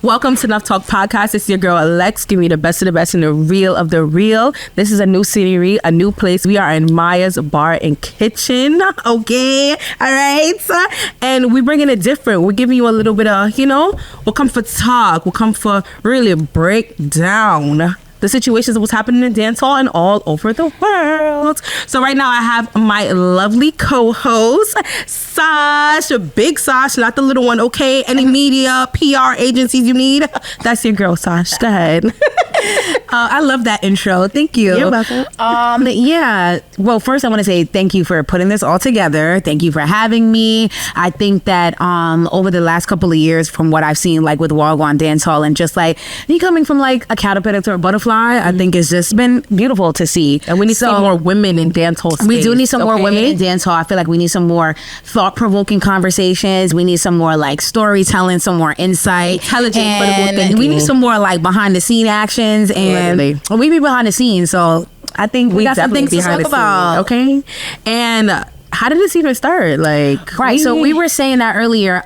Welcome to Nuff Talk Podcast. It's your girl, Lex, giving you the best of the best and the real of the real. This is a new city, a new place. We are in Maya's Bar and Kitchen. Okay. All right. And we're bringing it different. We're giving you a little bit of, we'll come for talk. We'll come for really break down the situations of what's happening in dancehall and all over the world. So right now I have my lovely co-host, Sash, Big Sash, not the little one, okay? Any media, PR agencies you need, that's your girl, Sash. Go ahead. I love that intro. Thank you. You're welcome. Yeah. Well, first I want to say thank you for putting this all together. Thank you for having me. I think that over the last couple of years, from what I've seen, like with Wagwan Dancehall and just like me coming from like a caterpillar to a butterfly, I think it's just been beautiful to see. And we need some more women in dancehall space. We do need some more women in dancehall. I feel like we need some more thought-provoking conversations. We need some more like storytelling, some more insight. Intelligent, and we need some more like behind-the-scene actions. And we be behind the scenes, so I think we got some things to talk about. Okay. And how did this even start? Right. So we were saying that earlier.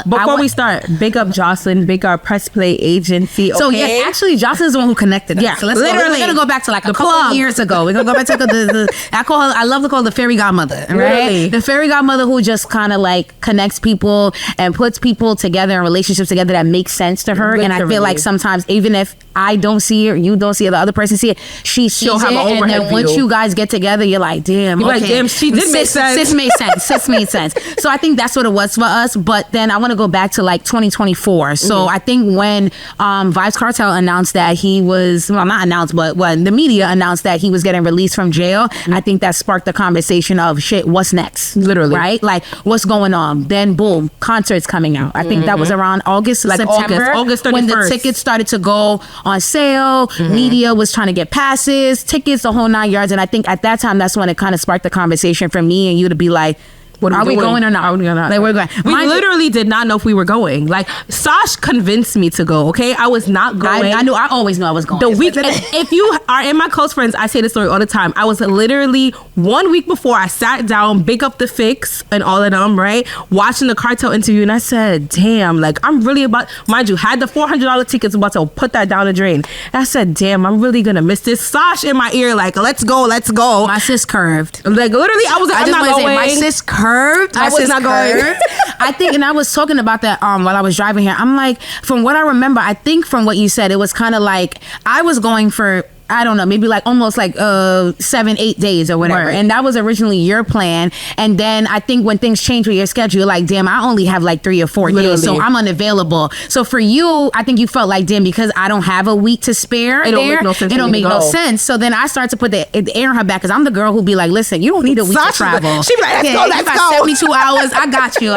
Before we start, big up Jocelyn, big up Press Play Agency. Okay? So yes, actually, Jocelyn's the one who connected us. Yeah. So we're gonna go back to like a couple of years ago. We're gonna go back to I love to call her the fairy godmother. Right. Really? The fairy godmother who just kind of like connects people and puts people together and relationships together that make sense to her. Literally. And I feel like sometimes even if I don't see it or you don't see it, the other person see it, she'll have it. And then once you guys get together, you're like, damn. You're like, damn, she did make sense. Sis made sense. Sis made sense. So I think that's what it was for us. But then I want to go back to like 2024. So I think when Vybz Kartel announced that he was, well, not announced, but when the media announced that he was getting released from jail, I think that sparked the conversation of shit, what's next? Literally. Right? Like, what's going on? Then boom, concerts coming out. I think that was around August, like September. August 31st. When the tickets started to go on sale. Media was trying to get passes, tickets, the whole 9 yards. And I think at that time, that's when it kind of sparked the conversation for me and you to be like, are we going or not? Are we going or not? Like, we're going. We literally did not know if we were going. Like, Sash convinced me to go, okay? I was not going. I always knew I was going. The week, if you are in my close friends, I say this story all the time. I was literally 1 week before I sat down, Big Up the Fix and all of them, right? Watching the Kartel interview, and I said, damn, like, I'm really about, mind you, had the $400 tickets, about to put that down the drain. And I said, damn, I'm really gonna miss this. Sash in my ear, like, let's go. My sis curved. Like, literally, I was like, I'm not going. My sis curved. I was not going. I think, and I was talking about that while I was driving here. I'm like, from what I remember, I think from what you said, it was kind of like I was going for, I don't know, maybe like almost like 7-8 days or whatever. Right. And that was originally your plan. And then I think when things change with your schedule, you're like, damn, I only have like 3 or 4 days, so I'm unavailable. So for you, I think you felt like, damn, because I don't have a week to spare, it don't make no sense. So then I started to put the air in her back because I'm the girl who be like, listen, you don't need a week to travel. She be like, let's go. 72 hours, I got you.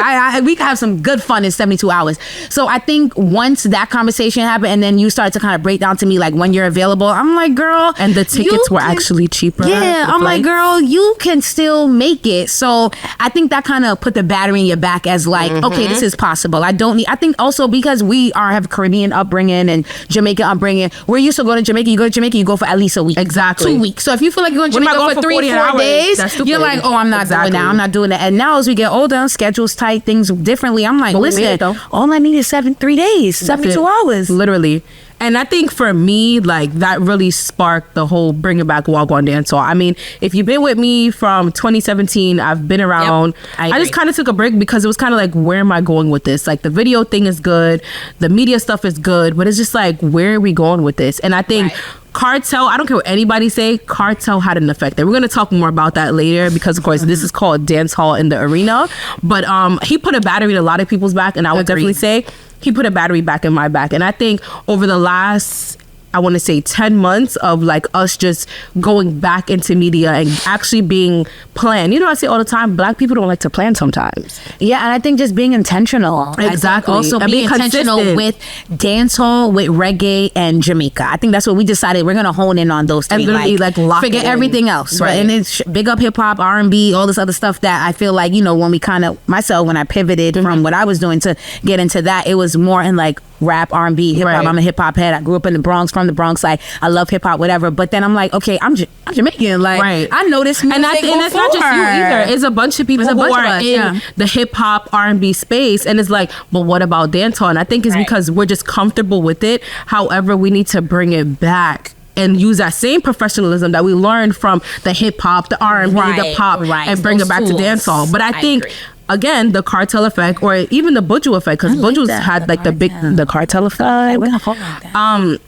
We can have some good fun in 72 hours. So I think once that conversation happened and then you started to kind of break down to me like when you're available, I'm like, girl, and the tickets were actually cheaper. Yeah, I'm like, girl, you can still make it. So I think that kind of put the battery in your back as like, okay, this is possible. I think also because we have Caribbean upbringing and Jamaican upbringing, we're used to go to Jamaica. You go to Jamaica, you go for at least a week. Exactly. 2 weeks. So if you feel like you're going to Jamaica for 3-4 days, you're like, oh, I'm not doing that. I'm not doing that. And now as we get older, schedules tight, things differently. I'm like, listen, all I need is 3 days, 72 hours. Literally. And I think for me, like, that really sparked the whole bringing back Wagwan Dancehall. I mean, if you've been with me from 2017, I've been around. Yep, I just kind of took a break because it was kind of like, where am I going with this? Like, the video thing is good. The media stuff is good. But it's just like, where are we going with this? And I think Kartel, I don't care what anybody say, Kartel had an effect there. We're going to talk more about that later because, of course, this is called Dancehall in the Arena. But he put a battery in a lot of people's back, and I would definitely say he put a battery back in my back. And I think over the last, I want to say 10 months of like us just going back into media and actually being planned. You know, I say all the time, Black people don't like to plan sometimes. Yeah, and I think just being intentional. Exactly. Also being intentional with dancehall, with reggae, and Jamaica. I think that's what we decided. We're going to hone in on those 3. And literally like lock forget everything else. Right. And it's big up hip hop, R&B, all this other stuff that I feel like, you know, when we kind of, myself, when I pivoted from what I was doing to get into that, it was more in like, rap, R&B, hip hop. Right. I'm a hip hop head. I grew up in the Bronx, from the Bronx. Like, I love hip hop, whatever. But then I'm like, okay, I'm Jamaican. Like, Right. I know this music and that's not just you either. It's a bunch of people who are in the hip hop R&B space, and it's like, but what about dancehall? And I think it's because we're just comfortable with it. However, we need to bring it back and use that same professionalism that we learned from the hip hop, the R&B, the pop, and bring it back to dancehall. But I think, again, the Kartel effect, or even the Buju effect, because Buju's had like the Kartel effect.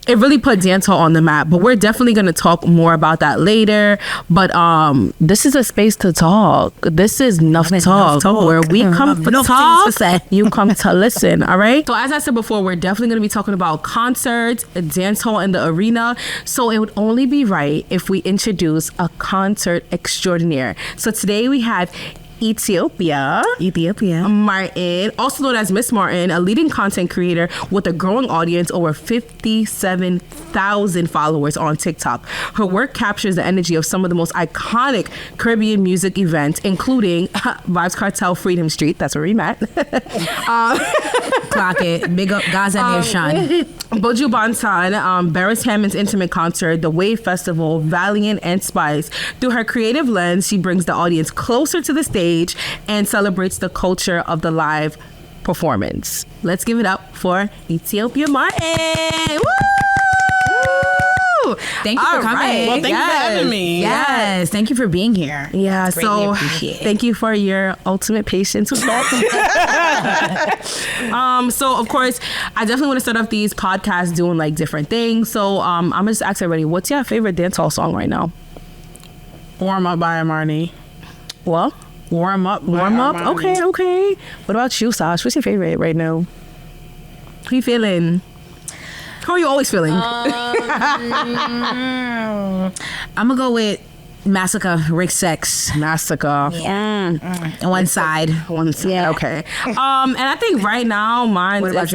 It really put dancehall on the map. But we're definitely going to talk more about that later. But this is a space to talk. This is Nuff Talk, where we come to talk, you come to listen. All right. So as I said before, we're definitely going to be talking about concerts, dancehall in the arena. So it would only be right if we introduce a concert extraordinaire. So today we have Etiopia Martin, also known as Miss Martin, a leading content creator with a growing audience, over 57,000 followers on TikTok. Her work captures the energy of some of the most iconic Caribbean music events, including Vybz Kartel Freedom Street. That's where we met. Clock it. Big up Gaza Nation. Buju Banton, Barris Hammond's intimate concert, the Wave Festival, Valiant, and Spice. Through her creative lens, she brings the audience closer to the stage and celebrates the culture of the live performance. Let's give it up for Etiopia Martin. Woo! Thank you for coming. Well, thank you for having me. Yes, thank you for being here. Yeah, so thank you for your ultimate patience with that. So of course, I definitely want to start off these podcasts doing like different things. So I'm gonna just ask everybody, what's your favorite dancehall song right now? Warm Up by Marnie. What? Warm Up. Okay. What about you, Sash? What's your favorite right now? How you feeling? How are you always feeling? I'm gonna go with Massacre, Rick Sex. Massacre. Yeah. One side. Yeah. Okay. And I think right now mine is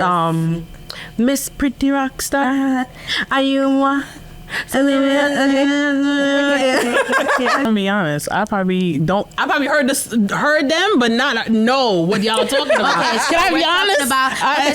Miss Pretty Rockstar. Are you? I'm gonna be honest. I probably heard them, but not know what y'all talking about. Okay, so can I be honest?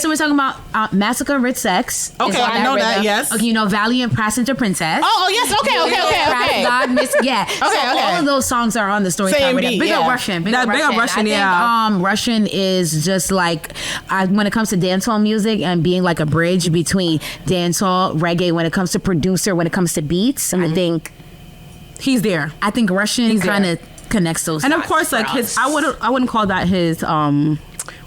So we're talking about Massacre, Rich Sex. Okay, I know that. Yes. Okay, you know Valiant, Passenger Princess. Oh yes. Okay. God, Miss. Yeah. Okay. All of those songs are on the story. Big up Russian. Big up Russian. Yeah. Russian is just like when it comes to dancehall music and being like a bridge between dancehall, reggae. When it comes to producer, when it comes to beats, I think he's there. I think Russian kind of connects those. And of course, like his, I wouldn't call that his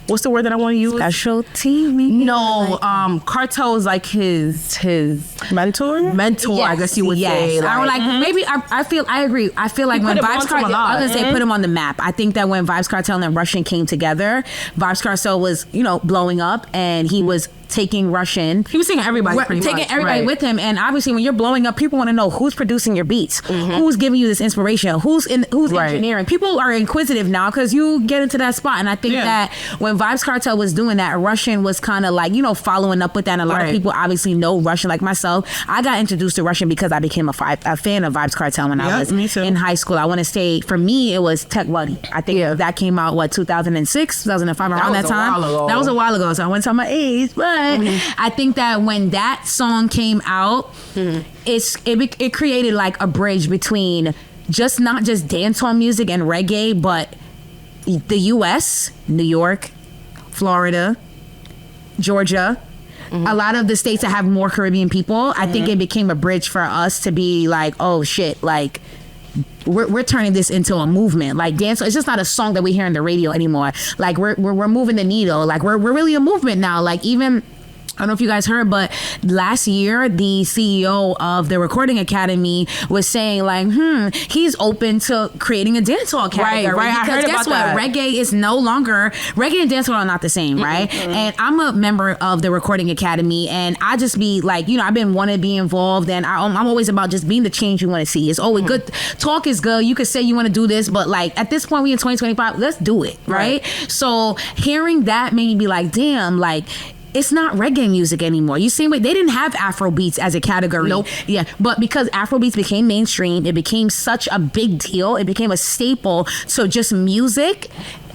what's the word that I want to use? Specialty? No, Kartel is like his mentor. Yes, I guess you would say. Like, I like maybe I agree. I feel like when Vybz Kartel, I was gonna say put him on the map. I think that when Vybz Kartel and Russian came together, Vybz Kartel was blowing up, and he was taking Russian. He was taking everybody with him, and obviously when you're blowing up, people want to know who's producing your beats, who's giving you this inspiration, who's engineering. People are inquisitive now because you get into that spot, and I think that when Vybz Kartel was doing that, Russian was kind of like following up with that. And a lot of people obviously know Russian, like myself. I got introduced to Russian because I became a fan of Vybz Kartel when I was in high school. I want to say for me it was Tech Buddy. I think that came out 2006, 2005, around that time. That was a while ago, so I went to my age, but I think that when that song came out, it created like a bridge between not just dancehall music and reggae, but the U.S., New York, Florida, Georgia, a lot of the states that have more Caribbean people. I think it became a bridge for us to be like, oh shit, like we're turning this into a movement. Like dance, it's just not a song that we hear on the radio anymore. Like we're moving the needle. Like we're really a movement now. Like even, I don't know if you guys heard, but last year the CEO of the Recording Academy was saying like, he's open to creating a dancehall category. Right. Because I heard guess about what? that. Reggae is no longer, reggae and dancehall are not the same, right? And I'm a member of the Recording Academy, and I just be like, I've been wanting to be involved, and I'm always about just being the change you want to see. It's always good. Talk is good. You could say you want to do this, but like at this point, we in 2025, let's do it, right? So hearing that made me be like, damn, like, it's not reggae music anymore. You see, they didn't have Afro beats as a category. Nope. Yeah, but because Afro beats became mainstream, it became such a big deal. It became a staple. So just music,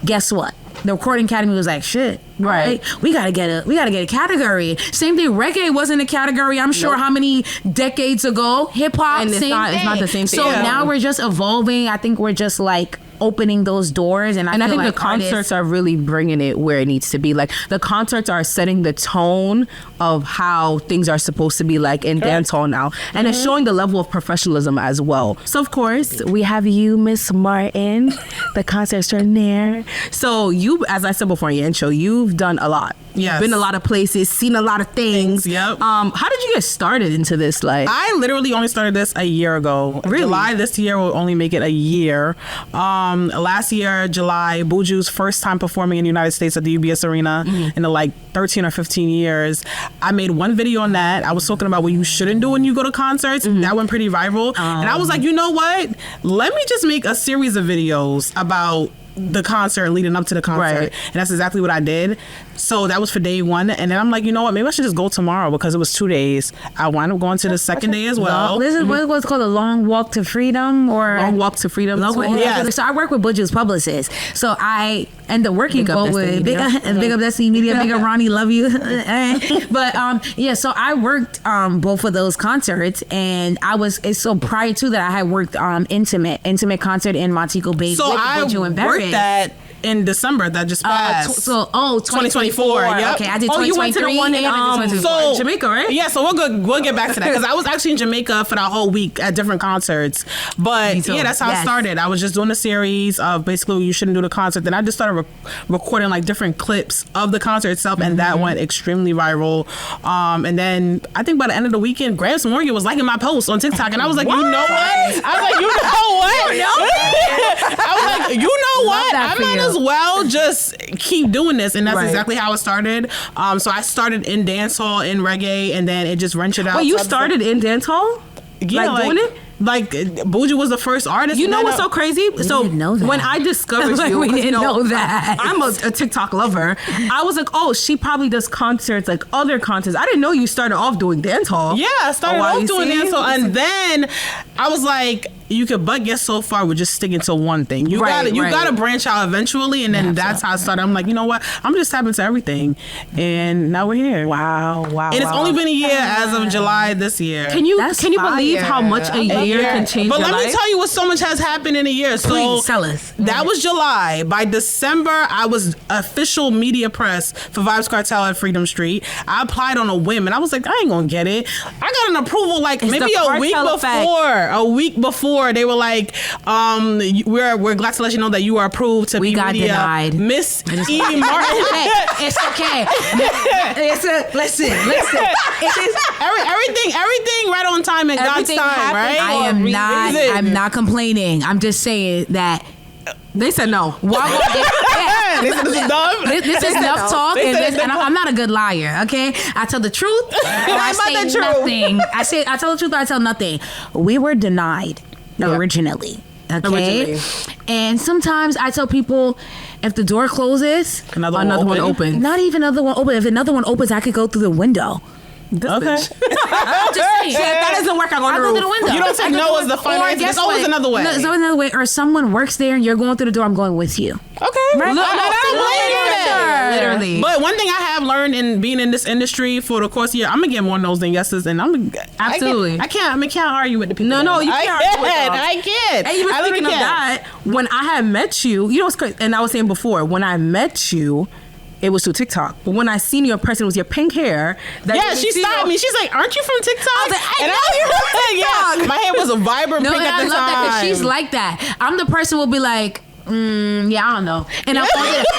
guess what? the Recording Academy was like, shit, right? We gotta get a category. Same thing. Reggae wasn't a category. I'm sure how many decades ago. Hip hop, and it's not the same thing. So now we're just evolving. I think we're just like opening those doors, and I think like the concerts are really bringing it where it needs to be. Like the concerts are setting the tone of how things are supposed to be like in dancehall now, and it's showing the level of professionalism as well. So of course we have you, Miss Martin, the concert extraordinaire. So you, as I said before in your intro, you've done a lot. Yes. Been a lot of places, seen a lot of things. Yep. How did you get started into this? Like, I literally only started this a year ago. Really? July this year will only make it a year. Last year, July, Buju's first time performing in the United States at the UBS Arena in the like 13 or 15 years. I made one video on that. I was talking about what you shouldn't do when you go to concerts. That went pretty viral. And I was like, you know what? Let me just make a series of videos about the concert leading up to the concert. And that's exactly what I did. So that was for day one. And then I'm like, you know what? Maybe I should just go tomorrow because it was 2 days. I wound up going to the second day as well. This is what's called a long walk to freedom, or Long Walk to Freedom. Yeah. So I work with Buju's publicist. So I end up working both with Big Up Destiny Media, Big Up Ronnie, love you. But so I worked both of those concerts, and so prior to that I had worked intimate concert in Montego Bay so with I Buju and Barrett. that in December that just passed. 2024. Yep. Okay, I did 2023. You went to the one in Jamaica, right? Yeah, so we'll get back to that because I was actually in Jamaica for that whole week at different concerts. But yeah, that's how it started. I was just doing a series of basically you shouldn't do the concert. Then I just started recording like different clips of the concert itself, and that went extremely viral. And then I think by the end of the weekend, Gramps Morgan was liking my post on TikTok, and I was like, you know what? I was like, you know what? I was like, you know what? I might as well just keep doing this, and that's exactly how it started. So I started in dancehall, in reggae, and then it just ventured out. Wait, you started in dancehall? Yeah, like doing it? Like Buju was the first artist. You know what's so crazy? So when I discovered you, we didn't know that. I'm a TikTok lover. I was like, oh, she probably does concerts, like other concerts. I didn't know you started off doing dancehall. Yeah, I started off doing dancehall, and then I was like, you could but get so far with just sticking to one thing. You gotta branch out eventually, and then that's how I started. I'm like, you know what? I'm just tapping to everything, and now we're here. Wow. And it's only been a year as of July this year. Can you believe how much a year can change your life? But let me tell you what so much has happened in a year. So please tell us. That was July. By December, I was official media press for Vybz Kartel at Freedom Street. I applied on a whim, and I was like, I ain't gonna get it. I got an approval like maybe a week before. A week before. They were like, we're glad to let you know that you are approved to be denied. Miss E. Martin. It's okay. Listen. Everything right on time in God's time, right? I'm not complaining. I'm just saying that they said no. They said this is dumb. This is Nuff Talk, and I'm not a good liar. Okay, I tell the truth. I say nothing. I tell the truth. Or I tell nothing. We were denied originally. Okay, and sometimes I tell people, if the door closes, another one opens. Not even another one open. If another one opens, I could go through the window. Okay. Just saying. That doesn't work. I go through the window. You don't take no as the final answer. There's always another way. There's always another way. Or someone works there and you're going through the door. I'm going with you. Okay. Right? Literally. But one thing I have learned in being in this industry for the course of the year, I'm gonna get more no's than yeses, and absolutely. I can't argue with the people. No, you can't argue with them. I can't. And even speaking of that, when I had met you, you know what's crazy? And I was saying before, when I met you, it was through TikTok. But when I seen you in person, it was your pink hair. She stopped me. She's like, "Aren't you from TikTok?" I was like, I know you're from TikTok. Yeah, my hair was a vibrant pink at the time. I love that because she's like that. I'm the person who will be like, I don't know. And I'm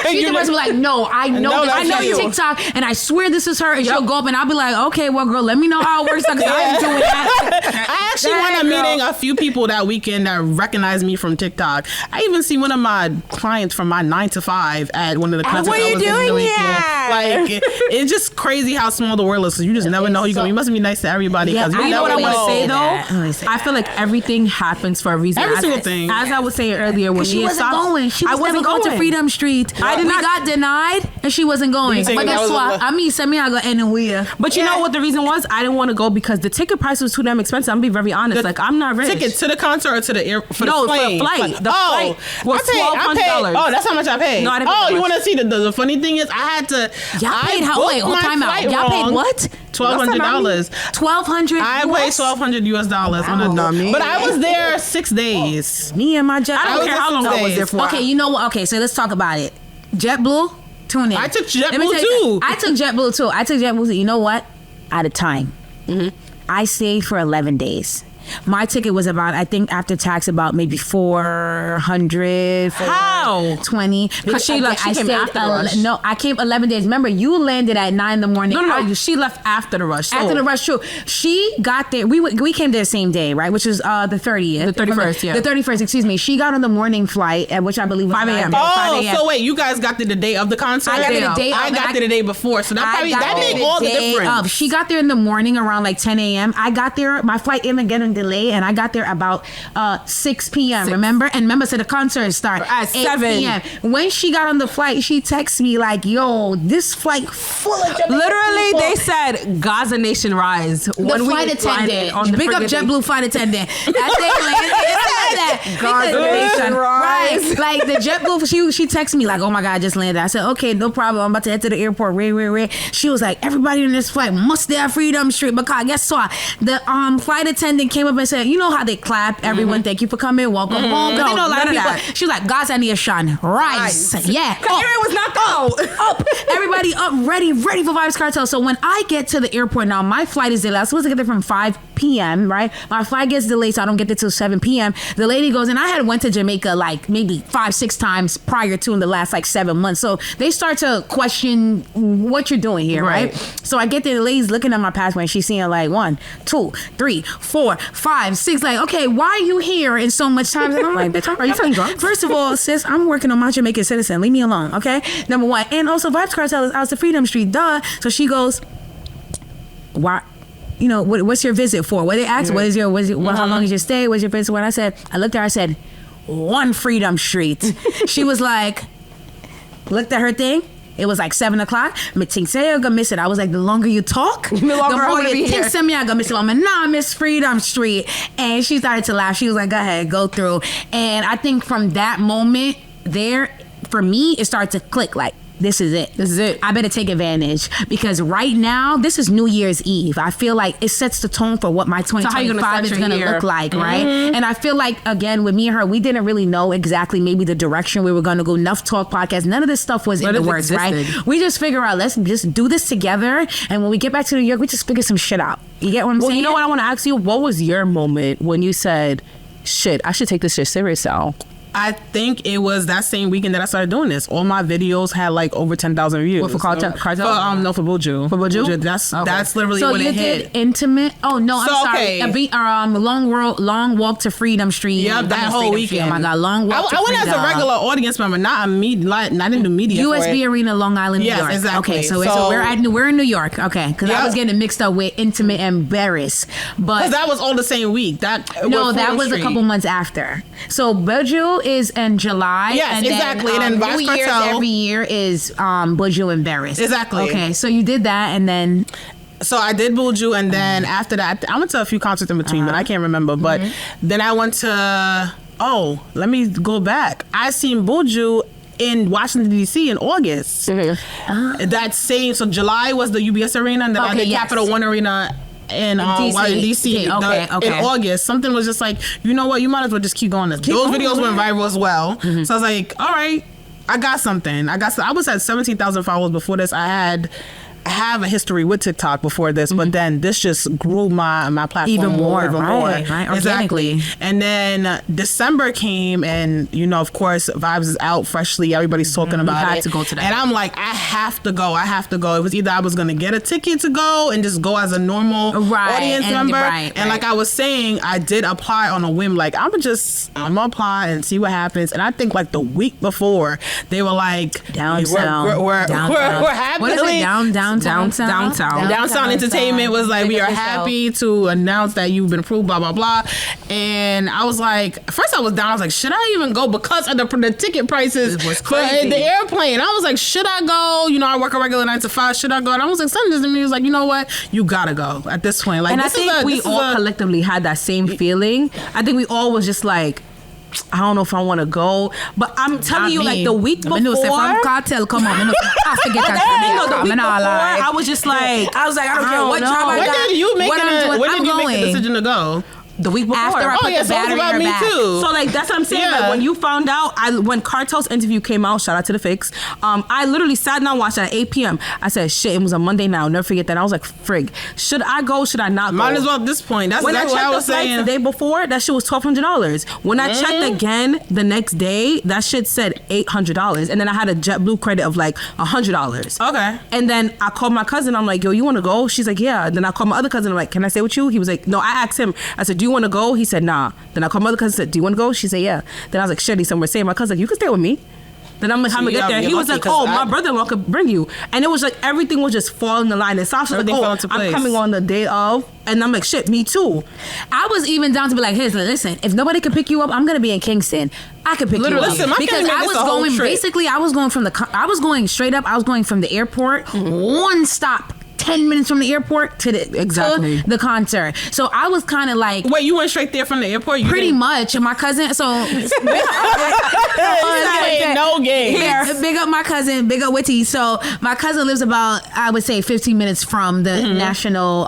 she's the person who like, no, I know you TikTok, and I swear this is her. And she'll go up, and I'll be like, okay, well, girl, let me know how it works because I'm doing that. I actually wound up meeting a few people that weekend that recognized me from TikTok. I even see one of my clients from my 9 to 5 at one of the concerts. What are you doing here? Like, it's just crazy how small the world is. So you just never know. You must be nice to everybody. You know what I want to say though? I feel like everything happens for a reason. Every single thing. As I was saying earlier, when me and Sasha going. She was never going to Freedom Street. We got denied, and she wasn't going. But guess what? I mean, send me I go anywhere. But you know what the reason was? I didn't want to go because the ticket price was too damn expensive. I'm gonna be very honest. Like, I'm not rich. Ticket to the concert or to the airport? For the plane? For the flight. The flight was $1,200. Oh, that's how much I paid. No, I didn't pay you want to see the funny thing is I had to. Y'all paid how? Wait, time out. Y'all paid what? $1,200. $1,200. I paid $1,200 US on a but I was there 6 days. Me and my jet. I don't care how long I was there for. Okay, you know what? Okay, so let's talk about it. JetBlue, tune in. I took JetBlue too. I took JetBlue too. You know what? Out of time. I stayed for 11 days. My ticket was about, I think after tax, about maybe 400. How? 20. Because she came after the rush. No, I came 11 days. Remember, you landed at 9 in the morning. No, she left after the rush. After the rush, true. She got there. We came there the same day, right? Which was the 30th. The 31st, yeah. The 31st, excuse me. She got on the morning flight, which I believe was 5 a.m. 5 a.m. So wait, you guys got there the day of the concert? I got there the day before. So that made all the difference. She got there in the morning around like 10 a.m. I got there. My flight ended getting delayed, and I got there about 6 p.m. Remember? And remember, so the concert started at 7 p.m. When she got on the flight, she texted me like, "Yo, this flight full of Jamaican literally people." They said Gaza Nation rise. The flight attendant, big up JetBlue flight attendant. As they landed, Gaza Nation rise. Right. Like the JetBlue, she texted me like, "Oh my God, I just landed." I said, "Okay, no problem. I'm about to head to the airport." She was like, "Everybody in this flight must stay at Freedom Street." Because guess what? The flight attendant came up and said, "You know how they clap, everyone, thank you for coming, welcome home." But they know a lot of people. She was like, Gaza Nation, rise. Yeah. Kanye was not up. Everybody up, ready for Vybz Kartel. So when I get to the airport now, my flight is delayed. I was supposed to get there from 5 p.m., right? My flight gets delayed, so I don't get there till 7 p.m. The lady goes, and I had went to Jamaica like maybe 5-6 times prior to in the last like 7 months. So they start to question what you're doing here, right? So I get there, the lady's looking at my passport and she's seeing like 1, 2, 3, 4, 5, 6, like, okay, why are you here in so much time? And I'm like, bitch, are you feeling drunk? First of all, sis, I'm working on my Jamaican citizen. Leave me alone, okay? Number 1. And also, Vybz Kartel is out to Freedom Street, duh. So she goes, why? You know, what's your visit for? What they asked, how long is your stay? What's your visit? When I looked at her, I said, 1 Freedom Street. She was like, looked at her thing. It was like 7 o'clock. Me think say you're gonna miss it. I was like, the longer you talk, the more you think say me I gonna miss it. I'm like, nah, Miss Freedom Street. And she started to laugh. She was like, go ahead, go through. And I think from that moment there, for me, it started to click like, this is it. I better take advantage because right now, this is New Year's Eve. I feel like it sets the tone for what my 2025 is going to look like, right? And I feel like, again, with me and her, we didn't really know exactly maybe the direction we were going to go. Nuff Talk Podcast, none of this stuff was in the works, right? We just figure out, let's just do this together. And when we get back to New York, we just figure some shit out. You get what I'm saying? You know what I want to ask you? What was your moment when you said, shit, I should take this shit serious now? I think it was that same weekend that I started doing this. All my videos had like over 10,000 views. What, for Kartel? No, for Buju. For Buju? That's literally so when it hit. So you did intimate? Oh no, I'm sorry. Okay. Long walk to Freedom Street. Yeah, that whole weekend. Oh my God, long walk to Freedom. I went as a regular audience member, not in the media. USB Arena, Long Island, New York. Yes, exactly. Okay, so we're in New York. Okay, because I was getting mixed up with intimate and Barris, but because that was all the same week. That was a couple months after. So Buju is in July. Yes, and exactly. Then, and then New Year's every year is Buju and Barris. Exactly. Okay, so you did that, and then. So I did Buju, and then after that, I went to a few concerts in between, but I can't remember. But then I went to. Oh, let me go back. I seen Buju in Washington D.C. in August. That same. So July was the UBS Arena, and then I did Capital One Arena. In DC, in August, something was just like, you know what, you might as well just keep going. Those videos went viral as well. So I was like, all right, I got something. I was at 17,000 followers before this. I have a history with TikTok before this, but then this just grew my platform even more. Right, exactly. And then December came, and of course, Vybz is out freshly. Everybody's talking about it. I had to go to that. And I'm like, I have to go. It was either I was going to get a ticket to go and just go as a normal audience member. And like I was saying, I did apply on a whim. Like, I'm going to apply and see what happens. And I think like the week before, they were like, downtown. We're happening. What is it? Downtown. Downtown Entertainment was like, we are happy to announce that you've been approved, blah, blah, blah. And I was like, first I was down. I was like, should I even go? Because of the ticket prices for the airplane. I was like, should I go? You know, I work a regular 9 to 5. Should I go? And I was like, something to me was like, you know what? You gotta go at this point. Like, and I think we all collectively had that same feeling. I think we all was just like, I don't know if I want to go, but I'm telling you, like the week before, Kartel, come on, I forget that. The week before, I was just like, I was like, I don't care what job I got. When did you make the decision to go? The week before. After I put the battery in her back. Too. So like that's what I'm saying. Like when you found out, when Kartel's interview came out, shout out to the Fix. I literally sat down and watched it at 8 p.m. I said, shit, it was a Monday now. I'll never forget that. I was like, frig, should I go? Should I not go? Might as well at this point. That's exactly what I was saying. The day before, that shit was $1,200. When I checked again the next day, that shit said $800, and then I had a JetBlue credit of like $100. Okay. And then I called my cousin. I'm like, yo, you want to go? She's like, yeah. Then I called my other cousin. I'm like, can I stay with you? He was like, no. I asked him. I said, do you want to go? He said, nah. Then I called my other cousin, said, do you want to go? She said, yeah. Then I was like, shit, he's somewhere staying. My cousin like, you can stay with me. Then I'm like, how am I get there? He was like, oh, my brother-in-law could bring you. And it was like, everything was just falling in line. And Sasha was like, oh, I'm coming on the day of. And I'm like, shit, me too. I was even down to be like, hey, listen, if nobody can pick you up, I'm going to be in Kingston. I could pick you up. Listen, because I was going, basically, I was going straight up. I was going from the airport, one stop. 10 minutes from the airport to the concert. So I was kind of like... Wait, you went straight there from the airport? Pretty much. And my cousin... So... no game. Big up my cousin. Big up Witty. So my cousin lives about, I would say, 15 minutes from the National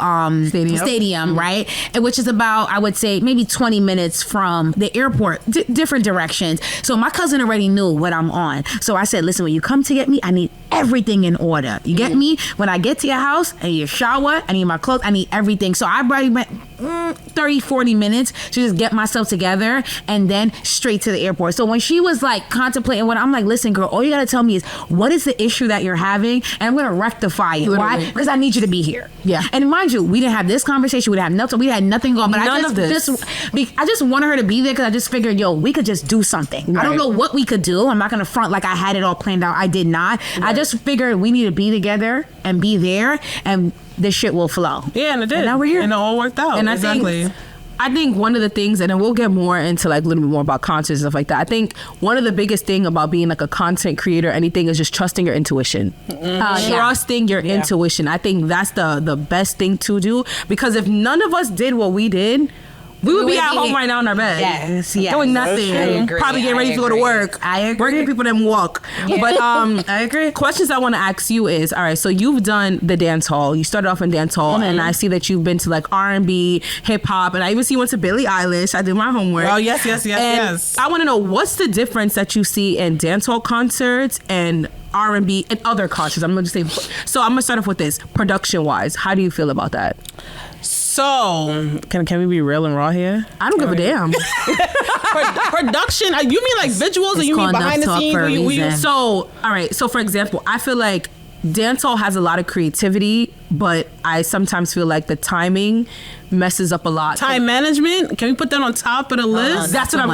Stadium, right? And which is about, I would say, maybe 20 minutes from the airport. Different directions. So my cousin already knew what I'm on. So I said, listen, when you come to get me, I need everything in order. You get me? When I get to your house, I need a shower, I need my clothes, I need everything. So I already went 30, 40 minutes to just get myself together and then straight to the airport. So when she was like contemplating what, I'm like, listen, girl, all you gotta tell me is what is the issue that you're having, and I'm gonna rectify it. Literally. Why? Because I need you to be here. Yeah. And mind you, we didn't have this conversation, we had nothing going, but I just wanted her to be there because I just figured, yo, we could just do something. Right. I don't know what we could do. I'm not gonna front like I had it all planned out. I did not. Right. I just figured we need to be together and be there, and this shit will flow. Yeah, and it did. And now we're here. And it all worked out. And I think one of the things, and then we'll get more into like a little bit more about concerts and stuff like that. I think one of the biggest thing about being like a content creator, anything, is just trusting your intuition. Trusting your intuition. I think that's the best thing to do, because if none of us did what we did, we would be at home right now in our bed. Yes. Doing nothing. Probably getting ready to go to work. I agree. Working people then walk. Yeah. But I agree. Questions I want to ask you is, all right, so you've done the dance hall. You started off in dance hall, and I see that you've been to like R&B, hip hop, and I even see you went to Billie Eilish. I did my homework. Oh, yes. I want to know, what's the difference that you see in dance hall concerts and R&B and other concerts? I'm going to say, so I'm going to start off with this. Production wise, how do you feel about that? So, can we be real and raw here? I don't give a damn. Production? You mean like visuals, or you mean behind the scenes? So, all right. So, for example, I feel like dancehall has a lot of creativity, but I sometimes feel like the timing messes up a lot. Time management? Can we put that on top of the list? That's what I'm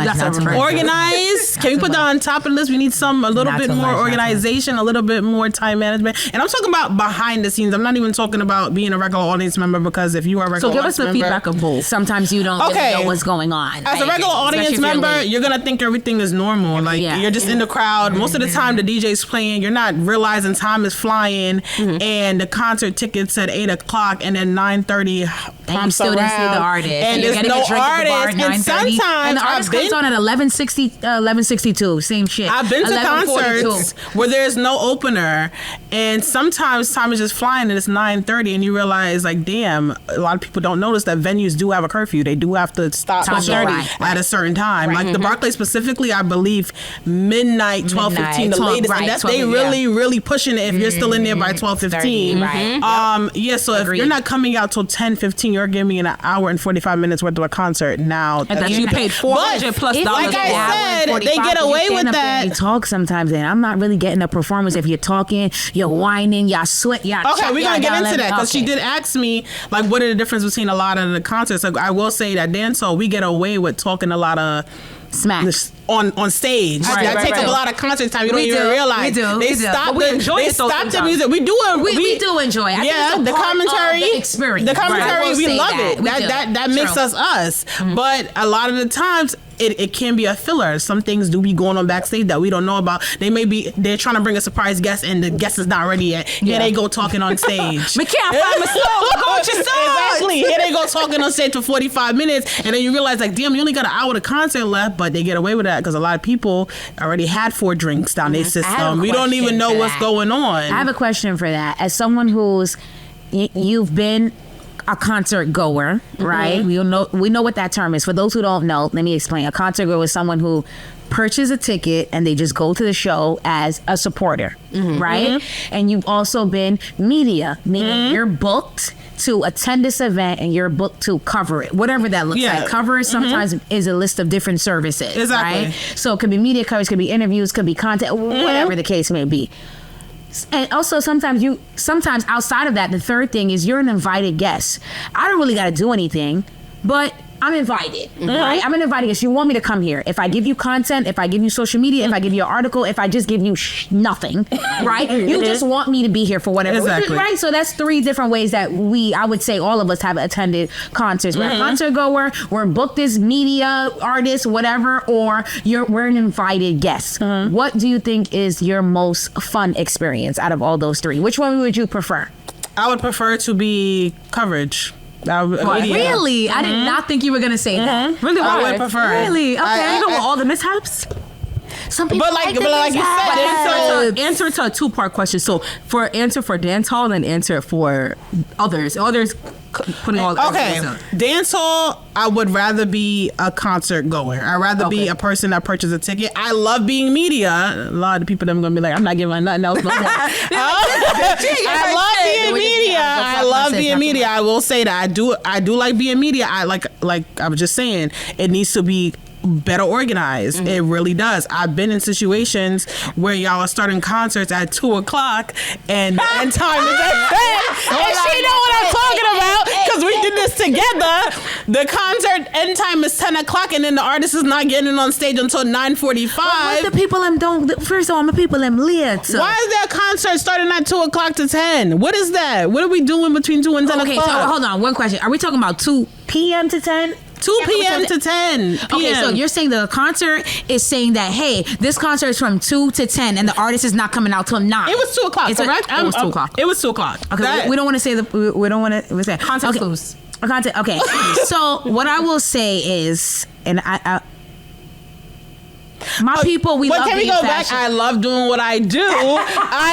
Organized? Can we put that on top of the list? We need a little bit more organization, a little bit more time management. And I'm talking about behind the scenes. I'm not even talking about being a regular audience member, because if you are a regular audience member... So give us the feedback of both. Sometimes you don't really know what's going on. As a regular audience member, you're going to think everything is normal. Like, you're just in the crowd. Most of the time, the DJ's playing. You're not realizing time is flying, and the concert tickets at 8 o'clock, and then 9:30 pumps still didn't see the artist, and there's no artist, and sometimes and the artist comes on at 11:62, same shit. I've been to concerts where there's no opener, and sometimes time is just flying, and it's 9:30, and you realize, like, damn, a lot of people don't notice that venues do have a curfew. They do have to stop at a certain time. Like the Barclays specifically, I believe midnight, 12:15, the latest, and that's they really pushing it if you're still in there by 12:15. So if you're not coming out till 10:15, you're giving me an hour and 45 minutes worth of a concert now. And that you paid $400 plus dollars. Like I said, they get away with that. You talk sometimes, and I'm not really getting a performance if you're talking, you're whining, y'all sweat, y'all. Okay, we're gonna get into that, because she did ask me, like, what are the difference between a lot of the concerts. Like, I will say that dancehall, we get away with talking a lot of Smack. On stage. That takes up a lot of concert time. You don't even realize. They stop the music. We do enjoy it. The commentary, the experience. The commentary, we love it. That makes us us. Mm-hmm. But a lot of the times, it can be a filler. Some things do be going on backstage that we don't know about. They're trying to bring a surprise guest and the guest is not ready yet. Here they go talking on stage. We can't find my song. Go with your song. Exactly. Here they go talking on stage for 45 minutes, and then you realize like, damn, you only got an hour of concert left, but they get away with that because a lot of people already had 4 drinks down their system. We don't even know what's going on. I have a question for that. As someone who's you've been a concert goer, right? Mm-hmm. We know what that term is. For those who don't know, let me explain. A concert goer is someone who purchases a ticket and they just go to the show as a supporter, right? Mm-hmm. And you've also been media, meaning you're booked to attend this event and you're booked to cover it, whatever that looks like. Cover it sometimes is a list of different services, right? So it could be media coverage, could be interviews, could be content, whatever the case may be. And also sometimes outside of that, the third thing is you're an invited guest. I don't really got to do anything, but I'm invited, right? I'm an invited guest. You want me to come here. If I give you content, if I give you social media, if I give you an article, if I just give you nothing, right? You just want me to be here for whatever. Exactly. Right? So that's 3 different ways that I would say all of us have attended concerts. We're a concert goer, we're booked as media artists, whatever, or we're an invited guest. What do you think is your most fun experience out of all those 3? Which one would you prefer? I would prefer to be coverage. Really? I did not think you were going to say that. Really? I would prefer. Really? Okay. Even with all the mishaps? Some people like you said, answer to a 2-part question. So answer for dancehall and then answer for others. Others putting all dancehall, I would rather be a concert goer. I'd rather be a person that purchases a ticket. I love being media. A lot of people that are gonna be like, I'm not giving nothing else no more. I love being media. I love being media. I will say that I do like being media. I like I was just saying, it needs to be better organized. It really does. I've been in situations where y'all are starting concerts at 2:00 and end time is at 10. And she know what I'm talking about because we did this together. The concert end time is 10:00 and then the artist is not getting on stage until 9:45. What the people first of all, the people late. Why is there a concert starting at 2:00 to 10? What is that? What are we doing between 2 and 10 o'clock? Okay, so hold on. One question. Are we talking about 2 p.m. to 10? 2 p.m. to 10 p.m. Okay, so you're saying the concert is saying that, hey, this concert is from 2 to 10 and the artist is not coming out till 9. It was 2 o'clock, correct? It was 2 o'clock. It was 2 o'clock. Okay, we don't want to say we don't want to say context clues. Content. Okay. So what I will say is, and my people, we love. Can we go back? I love doing what I do. I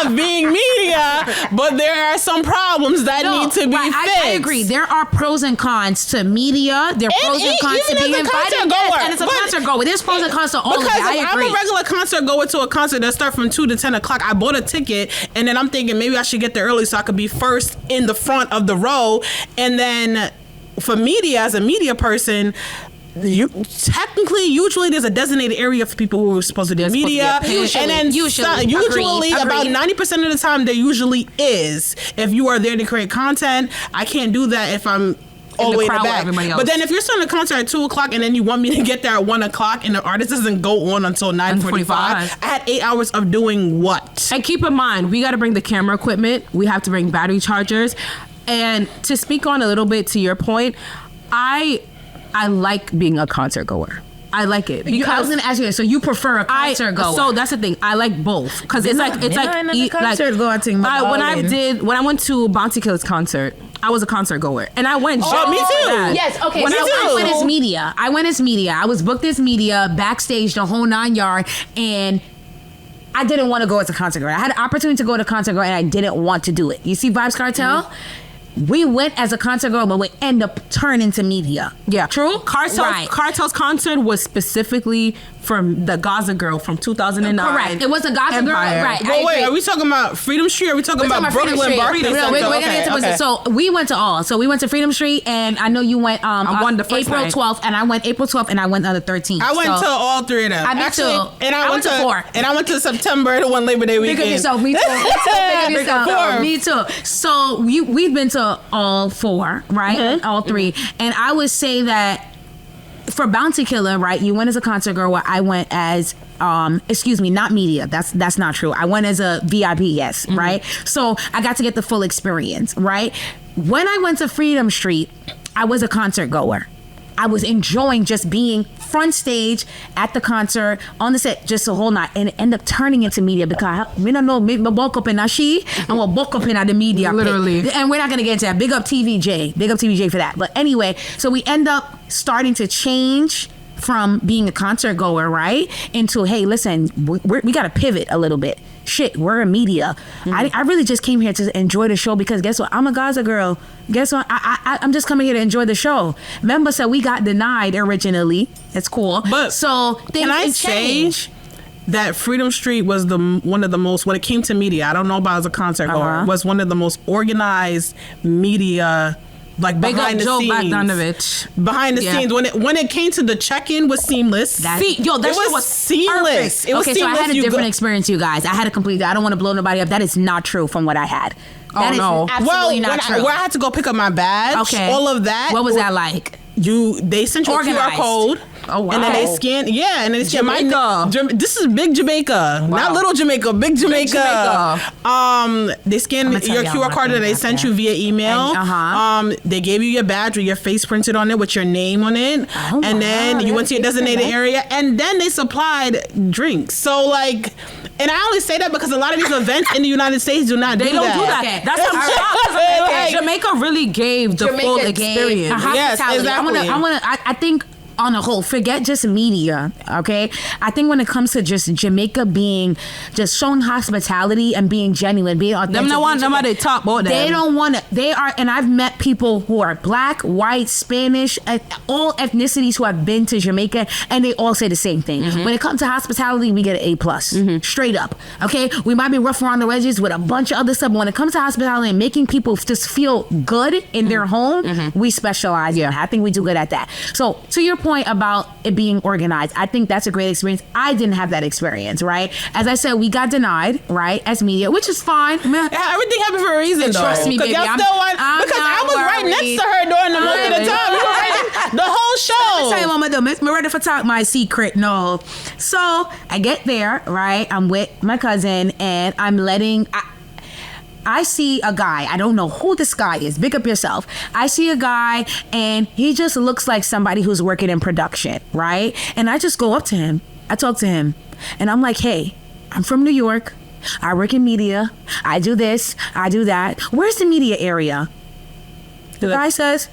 love being media, but there are some problems that need to be fixed. I agree. There are pros and cons to media. There are pros and cons to being invited, and it's a concert goer. There's pros and cons to all of it. I agree. I'm a regular concert goer to a concert that starts from 2 to 10 o'clock. I bought a ticket, and then I'm thinking maybe I should get there early so I could be first in the front of the row. And then for media, as a media person, usually there's a designated area for people who are supposed to do media, and then usually about 90% of the time there usually is. If you are there to create content, I can't do that if I'm all the way in the back. But then if you're starting a concert at 2 o'clock and then you want me to get there at 1 o'clock and the artist doesn't go on until 9:45, I had 8 hours of doing what? And keep in mind, we got to bring the camera equipment. We have to bring battery chargers. And to speak on a little bit to your point, I like being a concert goer. I like it. I was going to ask you, so you prefer a concert goer? So that's the thing. I like both because it's like when I went to Bounty Killer's concert, I was a concert goer, and I went. Me too. Yes. Okay. I went as media. I was booked as media backstage, the whole 9 yards, and I didn't want to go as a concert goer. I had an opportunity to go to concert goer, and I didn't want to do it. You see, Vybz Kartel. We went as a concert girl, but we end up turning to media. Yeah. True? Kartel's concert was specifically from the Gaza Girl from 2009. Correct. It was a Gaza Girl. Right. But wait, are we talking about Freedom Street or are we talking about Brooklyn Barclays? So we went to all. So we went to Freedom Street, and I know you went I won the first April night. 12th, and I went April 12th, and I went on the 13th. I went to all 3 of them. I went to four. And I went to September, the one Labor Day weekend. Big of yourself. Me too. Me too. So we've been to all 4, right? Mm-hmm. All 3. And I would say that for Bounty Killer, right? You went as a concert girl. Where I went as not media. That's not true. I went as a VIP, yes, right? So I got to get the full experience, right? When I went to Freedom Street, I was a concert goer. I was enjoying just being front stage at the concert, on the set, just a whole night, and it ended up turning into media because we don't know, me woke up in Ashi and we'll woke up in the media. Literally. And we're not going to get into that. Big up TVJ for that. But anyway, so we end up starting to change from being a concert goer, right, into, hey, listen, we got to pivot a little bit. Shit, we're in media. I really just came here to enjoy the show because guess what? I'm a Gaza girl. Guess what? I'm just coming here to enjoy the show. Remember, so we got denied originally. It's cool. But so can I say that Freedom Street was one of the most, when it came to media, I don't know about as a concert goer, was one of the most organized media. Like behind the scenes, behind the scenes, when it came to the check-in was seamless. That was seamless. Perfect. It was seamless. So I had a different experience, you guys. I had a complete. I don't want to blow nobody up. That is not true from what I had. That is absolutely not true. Where I had to go pick up my badge, all of that. What was that like? They sent you a QR code. Oh wow! And then they scan. Yeah, and then they scan this is big Jamaica, not little Jamaica, big Jamaica. They scanned your QR code that they sent you via email. They gave you your badge with your face printed on it with your name on it, and then you went to your designated area, and then they supplied drinks. So like. And I only say that because a lot of these events in the United States do not do that. They don't do that. Okay. That's what I'm shocked. Jamaica really gave the full experience. Yes, exactly. I think on a whole, forget just media, okay? I think when it comes to just Jamaica being, just showing hospitality and being genuine, being authentic. Them don't want nobody to talk about them. They don't want to. They are, and I've met people who are black, white, Spanish, all ethnicities who have been to Jamaica, and they all say the same thing. When it comes to hospitality, we get an A+, straight up, okay? We might be rough around the edges with a bunch of other stuff, but when it comes to hospitality and making people just feel good in their home, we specialize. Yeah, I think we do good at that. So, to your point about it being organized, I think that's a great experience. I didn't have that experience, right? As I said, we got denied, right, as media, which is fine. Yeah, everything happened for a reason, though. Trust me, baby. Because I was right next to her during the most of the time. We were right the whole show. Let me tell you what I'm gonna do. I'm ready for talk my secret. No. So I get there, right? I'm with my cousin, and I'm letting. I see a guy. I don't know who this guy is. Big up yourself. I see a guy and he just looks like somebody who's working in production, right? And I just go up to him. I talk to him and I'm like, hey, I'm from New York. I work in media. I do this. I do that. Where's the media area? The guy says,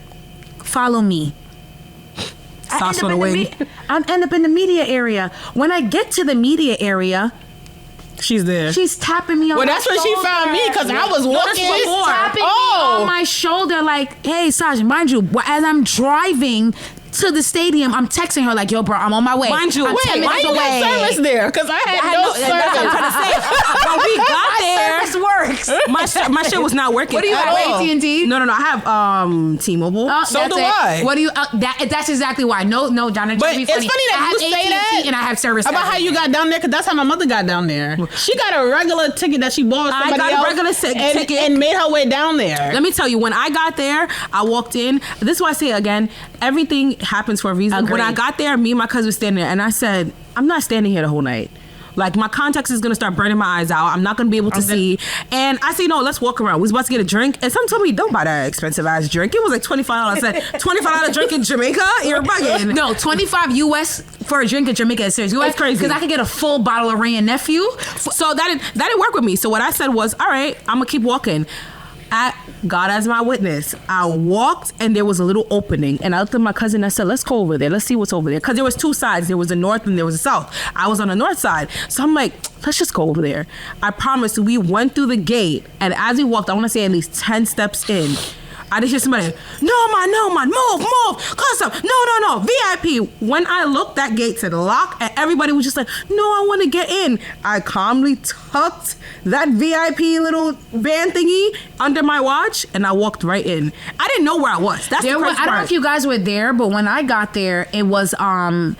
follow me. Sauce on the wing. I end up in the media area. When I get to the media area, she's there. She's tapping me on my shoulder. Well, that's when she found me because I was walking. She's tapping me on my shoulder like, hey, Sash, mind you, as I'm driving to the stadium, I'm texting her like, yo, bro, I'm on my way. Mind you, why you got service there? Because I had no service. That's what I'm trying to say. When we got there, service works. My shit was not working. What do you have? AT&T? No. I have T-Mobile. So do I. What do you? That's exactly why. No, Donna. But it's funny that you say that. And I have service. About how you got down there, because that's how my mother got down there. She got a regular ticket that she bought somebody else. I got a regular ticket and made her way down there. Let me tell you, when I got there, I walked in. This is why I say again, everything happens for a reason. When I got there, me and my cousin was standing there, and I said, I'm not standing here the whole night. Like, my contacts is gonna start burning my eyes out. I'm not gonna be able to see. And I said, no, let's walk around. We was about to get a drink, and someone told me, don't buy that expensive ass drink. It was like $25. I said, $25 drink in Jamaica? You're bugging. No, $25 US for a drink in Jamaica is serious. That's crazy. Because I could get a full bottle of Ray and Nephew. So that didn't work with me. So what I said was, all right, I'm gonna keep walking. God as my witness, I walked and there was a little opening, and I looked at my cousin and I said, let's go over there, let's see what's over there, because there was two sides. There was the north and there was the south. I was on the north side, so I'm like, let's just go over there. I promise. We went through the gate, and as we walked, I want to say at least 10 steps in, I just hear somebody, no man, move, custom, no, VIP. When I looked, that gate said lock, and everybody was just like, no, I want to get in. I calmly tucked that VIP little van thingy under my watch, and I walked right in. I didn't know where I was. That's the crazy part. I don't know if you guys were there, but when I got there, it was I don't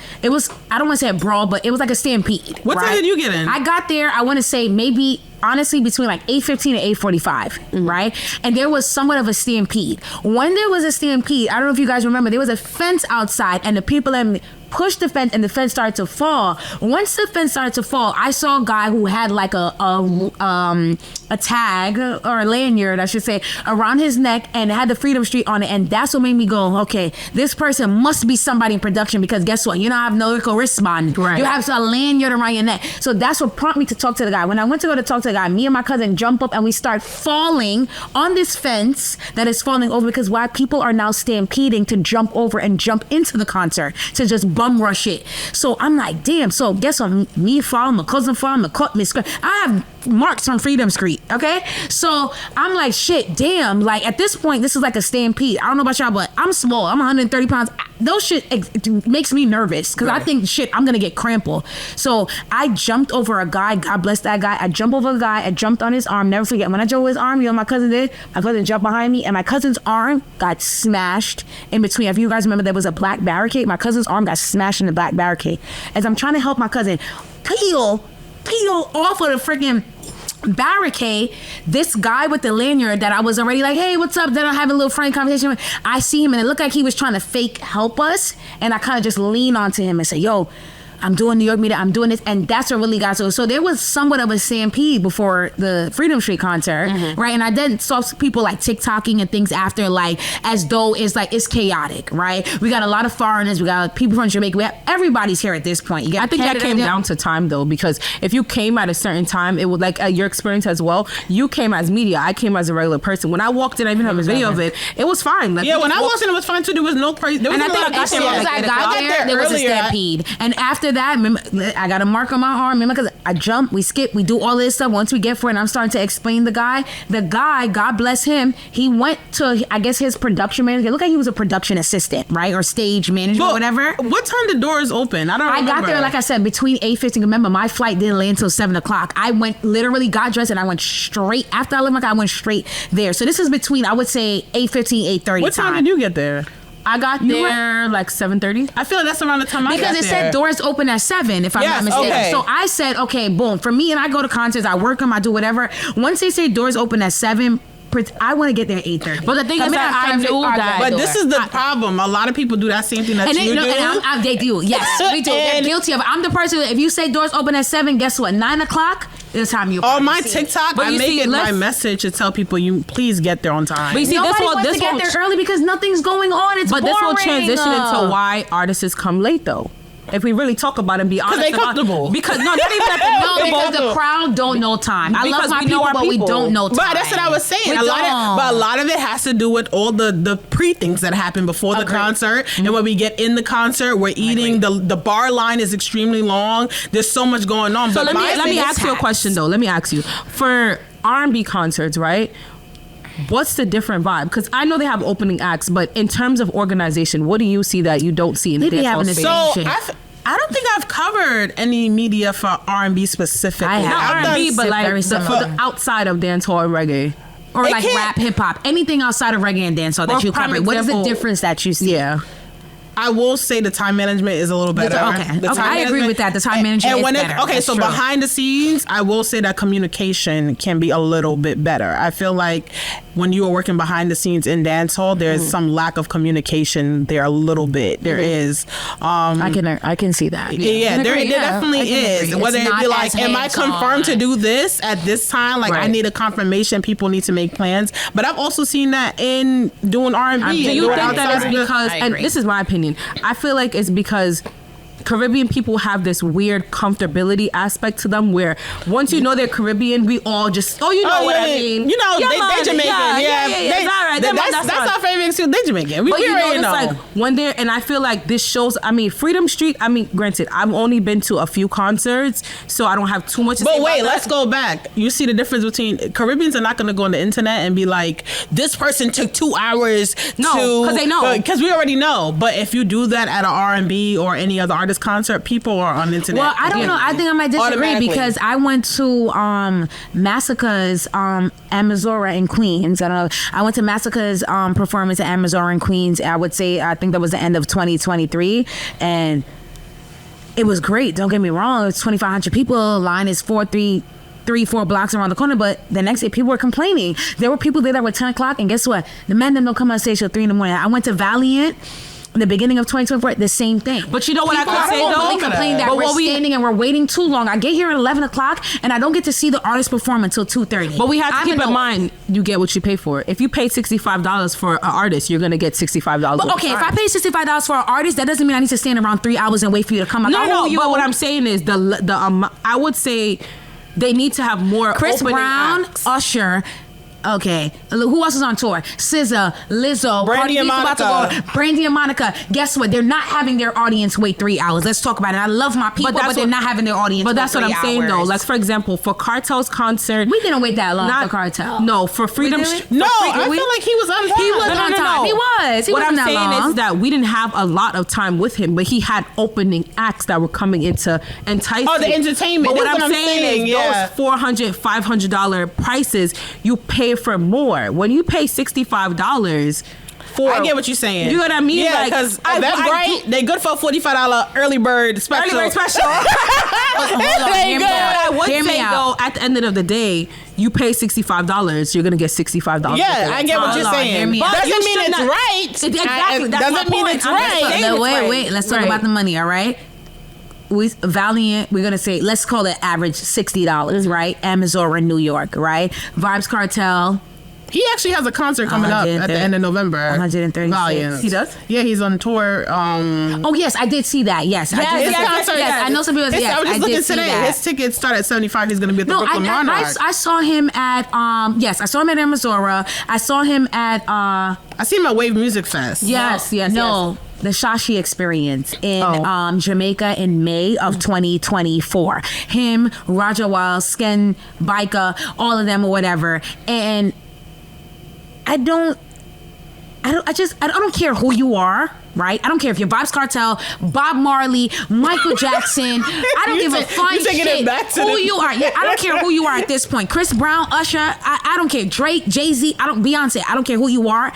want to say a brawl, but it was like a stampede. What time did you get in? I got there, I want to say maybe honestly between like 8:15 and 8:45, right? And there was somewhat of a stampede. When there was a stampede, I don't know if you guys remember, there was a fence outside, and the people pushed the fence, and the fence started to fall. Once the fence started to fall, I saw a guy who had like a tag or a lanyard, I should say, around his neck, and had the Freedom Street on it. And that's what made me go, okay, this person must be somebody in production, because guess what? You don't have no wristband. Right. You have a lanyard around your neck. So that's what prompted me to talk to the guy. When I went to go to talk to the guy, me and my cousin jump up and we start falling on this fence that is falling over, because why people are now stampeding to jump over and jump into the concert to just bum rush it. So I'm like, damn. So guess what? Me falling, my cousin falling, my cut me. I have marks from Freedom Street. Okay, so I'm like, shit, damn. Like at this point, this is like a stampede. I don't know about y'all, but I'm small. I'm 130 pounds. Those shit it makes me nervous, because I think, shit, I'm gonna get crample. So I jumped over a guy. God bless that guy. I jumped over a guy. I jumped on his arm. Never forget when I jumped over his arm. You know, my cousin did. My cousin jumped behind me, and my cousin's arm got smashed in between. If you guys remember, there was a black barricade. My cousin's arm got smashed in the black barricade. As I'm trying to help my cousin peel off of the freaking barricade, this guy with the lanyard that I was already like, hey, what's up? Then I have a little friendly conversation with, I see him, and it looked like he was trying to fake help us, and I kind of just lean onto him and say, yo, I'm doing New York media, I'm doing this, and that's what really got so there was somewhat of a stampede before the Freedom Street concert, right? And I then saw people like TikToking and things after, like as though it's chaotic, right? We got a lot of foreigners, we got people from Jamaica, everybody's here at this point. I think that came down to time though, because if you came at a certain time, it would like your experience as well. You came as media, I came as a regular person. When I walked in, I even have a video of it. It was fine. Like, when I walked in, it was fine too. There was no crazy. And I think as soon as I got there was a stampede, and after that, remember, I got a mark on my arm. Remember, because I jump, we skip, we do all this stuff. Once we get for it, and I'm starting to explain the guy, God bless him, he went to, I guess, his production manager. It looked like he was a production assistant, right? Or stage manager, or whatever. What time did doors open? I got there, like I said, between 8:15. Remember, my flight didn't land until 7 o'clock. I went, literally got dressed, and I went straight, after I left my car, I went straight there. So this is between, I would say, 8:15, 8:30 What time did you get there? I got there like 7:30. I feel like that's around the time I got there. Because it said doors open at 7, if I'm not mistaken. Okay. So I said, okay, boom. For me, and I go to concerts, I work them, I do whatever. Once they say doors open at 7, I want to get there at 8:30. But the thing is that I knew that. But this is the problem. A lot of people do that same thing that you do. And they do. Yes, we do. They're guilty of it. I'm the person, if you say doors open at 7, guess what? 9 o'clock, it's time you. On my TikTok, I make it my message to tell people, you please get there on time. But you see, nobody wants to get there early because nothing's going on. It's boring. But this will transition into why artists come late, though. If we really talk about it and be honest, because they're comfortable. Because not even that they're because the crowd don't know time. I love my people, but we don't know time. But that's what I was saying. A lot of it has to do with all the pre-things that happen before the concert. And when we get in the concert, we're eating. The bar line is extremely long. There's so much going on. So let me ask you a question though. Let me ask you, for R&B concerts, right? What's the different vibe? Because I know they have opening acts, but in terms of organization, what do you see that you don't see in the dancehall space? So I don't think I've covered any media for R&B specifically. I have. Not R&B, but like the outside of dancehall and reggae. Or like rap, hip hop, anything outside of reggae and dancehall that you covered. What is the difference that you see? Yeah. I will say the time management is a little better. Okay, I agree with that. The time management is better. Okay, so behind the scenes, I will say that communication can be a little bit better. I feel like when you are working behind the scenes in dancehall, there's some lack of communication there a little bit. There is. I can see that. Yeah, there definitely is. Whether it be like, am I confirmed to do this at this time? Like, I need a confirmation. People need to make plans. But I've also seen that in doing R&B. Do you think that is because, and this is my opinion, I feel like it's because Caribbean people have this weird comfortability aspect to them where once you know they're Caribbean, we all just, what I mean. You know, they Jamaican. Yeah. That's our favorite excuse. They Jamaican. We already know. Like when they're, and I feel like this shows, I mean, Freedom Street, I mean, granted, I've only been to a few concerts, so I don't have too much to say. But wait, let's go back. You see the difference between, Caribbeans are not going to go on the internet and be like, this person took 2 hours because they know. Because we already know. But if you do that at an R&B or any other artist concert, people are on the internet. Well, I don't know. I think I might disagree because I went to Massacre's Amazora in Queens. I went to Massacre's performance at Amazora in Queens. I would say, I think that was the end of 2023, and it was great. Don't get me wrong. It's 2,500 people. Line is 4-3. 3-4 blocks around the corner. But the next day, people were complaining. There were people there that were 10 o'clock, and guess what? The men them don't come on stage till 3 in the morning. I went to Valiant in the beginning of 2024, the same thing. But you know what people I can say though? They complain that we're standing and we're waiting too long. I get here at 11 o'clock and I don't get to see the artist perform until 2:30. But we have to keep in mind, you get what you pay for. If you pay $65 for an artist, you're gonna get $65. But okay, if I pay $65 for an artist, that doesn't mean I need to stand around 3 hours and wait for you to come. No. But what I'm saying is I would say they need to have more. Chris Brown, acts. Usher. Okay, who else is on tour? SZA, Lizzo, Brandy and Monica. Brandy and Monica. Guess what? They're not having their audience wait 3 hours. Let's talk about it. I love my people, but they're not having their audience. But that's what I'm saying though. Like Like for example, for Kartel's concert, we didn't wait that long for Kartel. No, for Freedom. I feel like he was on time. He was on time. He was. What I'm saying is that we didn't have a lot of time with him, but he had opening acts that were coming in to entice. Oh, the entertainment. But what I'm saying is those $400, $500 prices, you pay for more. When you pay $65 for, I get what you're saying. You know what I mean? Yeah, because that's right. They good for a $45 early bird special. Hold on, I would say though, at the end of the day, you pay $65, you're gonna get $65. Yeah, I get what you're saying. But doesn't mean it's right. Exactly. Doesn't mean it's right. Wait. Let's talk about the money. All right. Valiant, we're gonna say, let's call it average $60, right? Amazora, New York, right? Vybz Kartel. He actually has a concert coming up at the end of November. 136. Valiant. He does? Yeah, he's on tour. Oh yes, I did see that. Yes, I know some people. Yes, I was just looking today. That. His tickets start at $75. He's gonna be at the Brooklyn Monarch. I saw him at I saw him at Amazora. I saw him at I see him at Wave Music Fest. Yes. The Shashi Experience in Jamaica in May of 2024. Him, Raja Wild, Sken, Bika, all of them or whatever. And I don't care who you are, right? I don't care if you're Vybz Kartel, Bob Marley, Michael Jackson. I don't give a flying shit who you are. Yeah, I don't care who you are at this point. Chris Brown, Usher, I don't care. Drake, Jay-Z, Beyonce. I don't care who you are.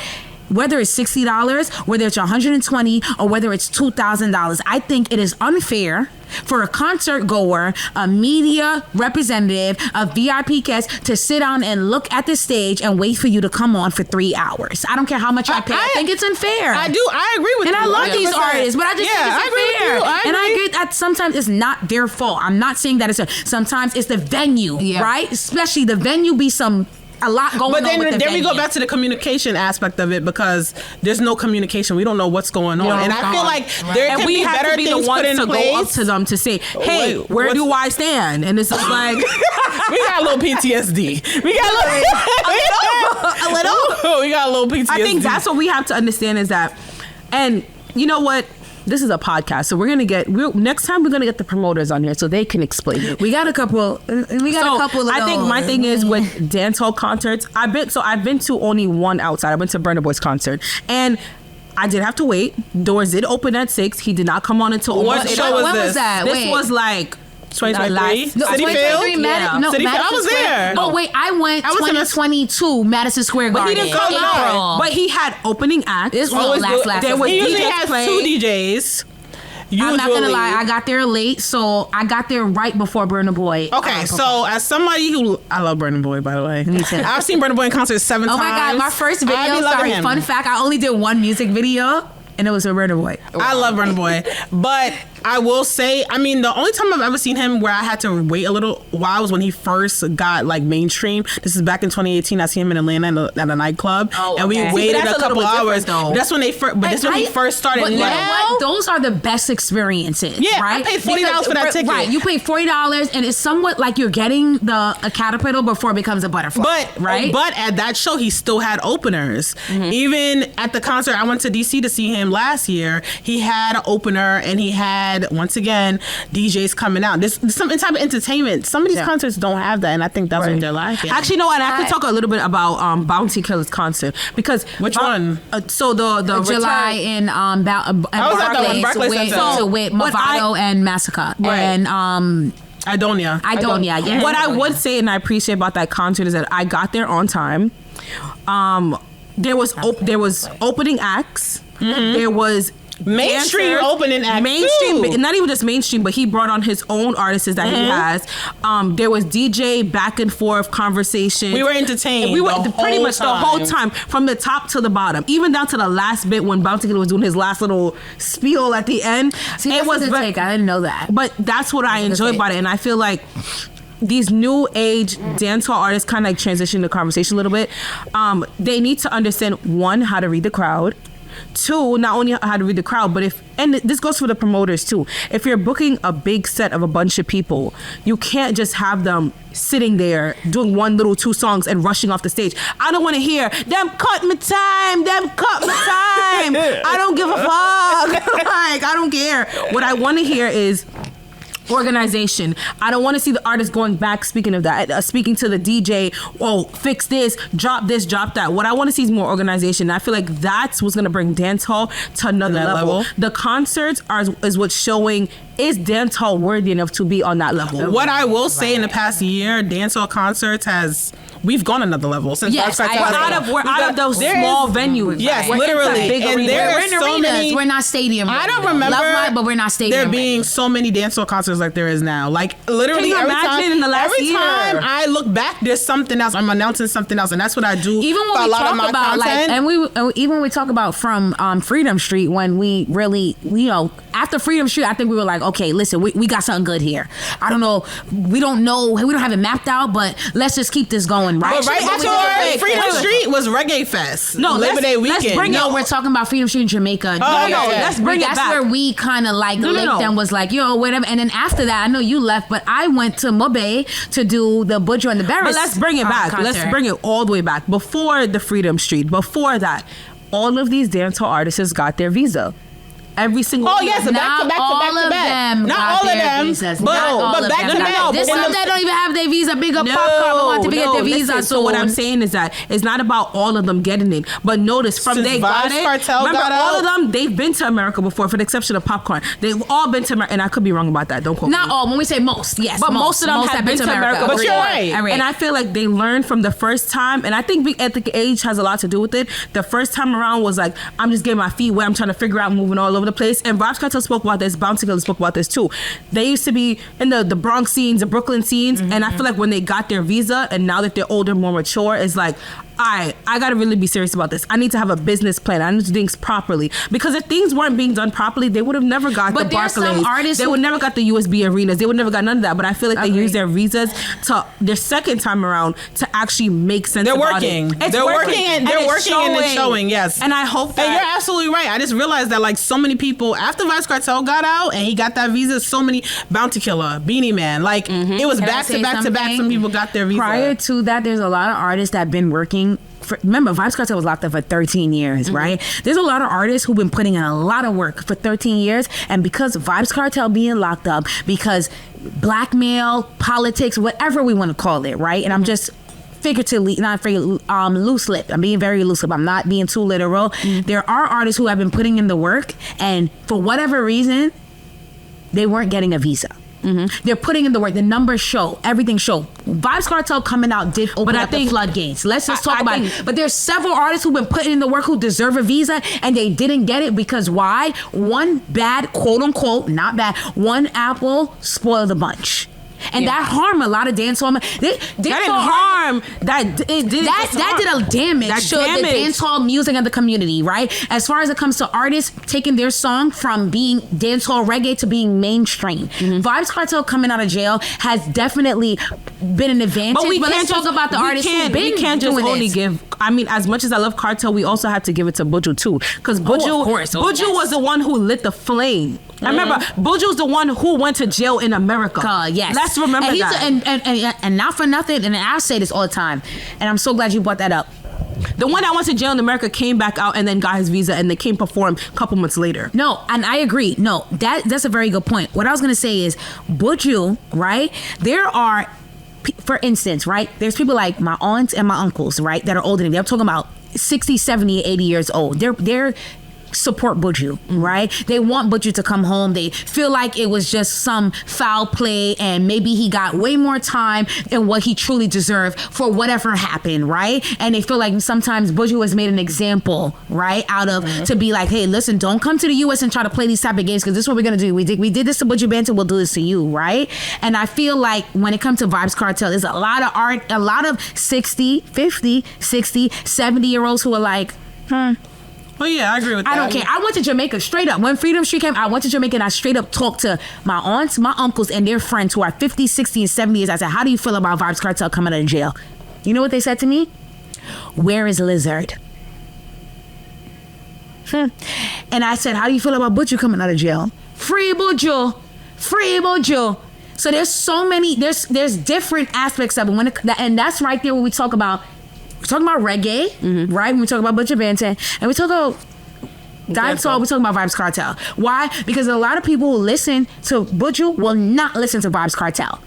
Whether it's $60, whether it's $120, or whether it's $2,000, I think it is unfair for a concert goer, a media representative, a VIP guest to sit down and look at the stage and wait for you to come on for 3 hours. I don't care how much I pay. I think it's unfair. I agree with you. And I love these artists, but I just think it's unfair. And I agree that sometimes it's not their fault. I'm not saying that sometimes it's the venue, right? Especially the venue be a lot going on. But then we go back to the communication aspect of it, because there's no communication. We don't know what's going on, and I feel like there can be better things put in place. Go up to them to say, "Hey, where do I stand?" And it's like we got a little PTSD. We got a little. We got a little PTSD. I think that's what we have to understand is that, and you know what. This is a podcast, so next time we're gonna get the promoters on here so they can explain it. We got a couple. I think my thing is with dancehall concerts. I've been to only one outside. I went to Burna Boy's concert, and I did have to wait. Doors did open at 6. He did not come on until. What show was this? When was that? This was like 2023? City Field? No, City Field. I was there. Oh, wait, I went 2022, Madison Square Garden. But he didn't come out. But he had opening acts. This was last. He usually has 2 DJs. I'm not gonna lie, I got there late, so I got there right before Burna Boy. Okay, so as somebody I love Burna Boy, by the way. Me too. I've seen Burna Boy in concert 7 times. Oh my God, my first video, fun fact, I only did one music video, and it was a Burna Boy. I love Burna Boy, but I will say, I mean, the only time I've ever seen him where I had to wait a little while was when he first got like mainstream. This is back in 2018. I see him in Atlanta at a nightclub, and we waited a couple hours. That's when he first started. But now, those are the best experiences. Yeah, right? I paid $40 for that ticket. Right, you pay $40, and it's somewhat like you're getting a caterpillar before it becomes a butterfly. But at that show, he still had openers. Mm-hmm. Even at the concert, I went to DC to see him last year. He had an opener, and he had, once again, DJs coming out. There's some type of entertainment. Some of these concerts don't have that, and I think that's what they're lacking. Actually, no, and I could talk a little bit about Bounty Killer's concert, because which one? So the July in Barclays with Movado and Massacre and Idonia. Yeah. What I would say, and I appreciate about that concert, is that I got there on time. There was opening acts. Mm-hmm. There was mainstream dancers, opening act mainstream, too. not even just mainstream, but he brought on his own artists that he has. There was DJ back and forth conversation. We were entertained. We were pretty much the whole time, from the top to the bottom, even down to the last bit when Bounty Killer was doing his last little spiel at the end. See, it was I didn't know that, but that's what I enjoy about it, and I feel like these new age dancehall artists kind of like transition the conversation a little bit. They need to understand, one, how to read the crowd. Two, not only how to read the crowd, but and this goes for the promoters too. If you're booking a big set of a bunch of people, you can't just have them sitting there doing 2 songs and rushing off the stage. I don't want to hear them cut my time. I don't give a fuck. Like, I don't care. What I want to hear is organization. I don't want to see the artist going back, speaking of that, speaking to the DJ, fix this, drop that. What I want to see is more organization. I feel like that's what's going to bring dancehall to another level. The concerts is what's showing, is dancehall worthy enough to be on that level? What I will say, in the past year, dancehall concerts we've gone another level since. Yes, we're out of those small venues. Yes, literally. And we're in so arenas. We're not stadium. I don't remember, but we're not stadium. There being so many dancehall concerts like there is now. Like literally every time I look back, there's something else. I'm announcing something else, and that's what I do. Even when we talk about even when we talk about from Freedom Street, when we really, after Freedom Street, I think we were like, okay, listen, we got something good here. I don't know, we don't have it mapped out, but let's just keep this going. Right, but right after Freedom Street was Reggae Fest. No, Labor Day weekend. We're talking about Freedom Street in Jamaica. Let's bring it back. That's where we kind of like linked and was like, whatever. And then after that, I know you left, but I went to Mobe to do the Butcher and the Barris. But let's bring it back. Concert. Let's bring it all the way back. Before the Freedom Street, before that, all of these dancehall artists got their visa. Every single back to back. Not all of them, but back to back. There's some that don't even have their visa. Big up Popcorn want to get their visa. So what I'm saying is that it's not about all of them getting it, but notice from they got it. Remember, all of them, they've been to America before, for the exception of Popcorn. They've all been to America, and I could be wrong about that. Don't quote me. Not all. When we say most, yes, but most of them have been to America. But you're right. And I feel like they learned from the first time, and I think big ethnic age has a lot to do with it. The first time around was like, I'm just getting my feet wet. I'm trying to figure out moving all over the place. And Vybz Kartel spoke about this. Bounty Killer spoke about this too. They used to be in the Bronx scenes, the Brooklyn scenes, and I feel like when they got their visa, and now that they're older, more mature, it's like, I gotta really be serious about this. I need to have a business plan. I need to do things properly, because if things weren't being done properly, they would have never got the Barclays. They would never got the USB arenas. They would never got none of that. But I feel like they use their visas to their second time around to actually make sense. They're working. They're working and it's showing. Yes, and I hope that. And you're absolutely right. I just realized that like so many people after Vybz Kartel got out and he got that visa, so many Bounty Killer, Beanie Man, like it was back to back to back. Some people got their visa. Prior to that, there's a lot of artists that have been working. Remember, Vybz Kartel was locked up for 13 years, right? There's a lot of artists who've been putting in a lot of work for 13 years, and because Vybz Kartel being locked up, because blackmail, politics, whatever we want to call it, right? And I'm just loose lip. I'm being very loose lip. I'm not being too literal. There are artists who have been putting in the work, and for whatever reason, they weren't getting a visa. They're putting in the work. The numbers show. Everything show. Vybz Kartel coming out did open up the floodgates. Let's just talk about it. But there's several artists who've been putting in the work who deserve a visa, and they didn't get it because why? One bad, quote unquote, not bad, one apple spoiled the bunch. And that harmed a lot of dancehall. That did a damage to the dancehall music of the community, right? As far as it comes to artists taking their song from being dancehall reggae to being mainstream, Vybz Kartel coming out of jail has definitely been an advantage. But let's talk about the artists who've been we can't just only give. I mean, as much as I love Kartel, we also have to give it to Buju too, because Buju was the one who lit the flame. I remember Buju's the one who went to jail in America. Yes. Let's remember that. And not for nothing, and I say this all the time, and I'm so glad you brought that up. The one that went to jail in America came back out and then got his visa, and they came perform a couple months later. No, and I agree. No, that's a very good point. What I was going to say is, Buju, right? There are, for instance, right? There's people like my aunts and my uncles, right? That are older than me. I'm talking about 60, 70, 80 years old. They're support Buju, right? They want Buju to come home. They feel like it was just some foul play and maybe he got way more time than what he truly deserved for whatever happened, right? And they feel like sometimes Buju has made an example, right? Out of to be like, hey, listen, don't come to the US and try to play these type of games because this is what we're gonna do. We did this to Buju Banton, we'll do this to you, right? And I feel like when it comes to Vybz Kartel, there's a lot of art, a lot of 60, 50, 60, 70-year-olds who are like, Oh yeah, I agree with that. I don't care. I went to Jamaica straight up. When Freedom Street came, I went to Jamaica and I straight up talked to my aunts, my uncles, and their friends who are 50, 60, and 70 years. I said, how do you feel about Vybz Kartel coming out of jail? You know what they said to me? Where is Lizard? And I said, how do you feel about Buju coming out of jail? Free Buju. Free Buju. So there's so many, there's different aspects of it. And that's right there when we talk about reggae, right? When we talk about Buju Banton, and we talk about dancehall, we talk about Vybz Kartel. Why? Because a lot of people who listen to Buju will not listen to Vybz Kartel.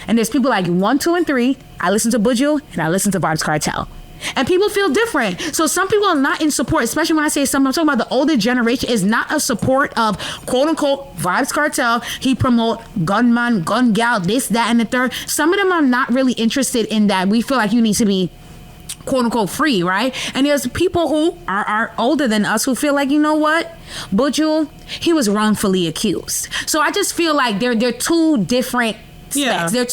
And there's people like 1, 2, and 3. I listen to Buju and I listen to Vybz Kartel. And people feel different. So some people are not in support, especially when I say some, I'm talking about the older generation is not a support of quote unquote Vybz Kartel. He promote gunman, gun gal, this, that, and the third. Some of them are not really interested in that. We feel like you need to be quote unquote free, right? And there's people who are older than us who feel like, you know what? Buju, he was wrongfully accused. So I just feel like they're two different specs. They're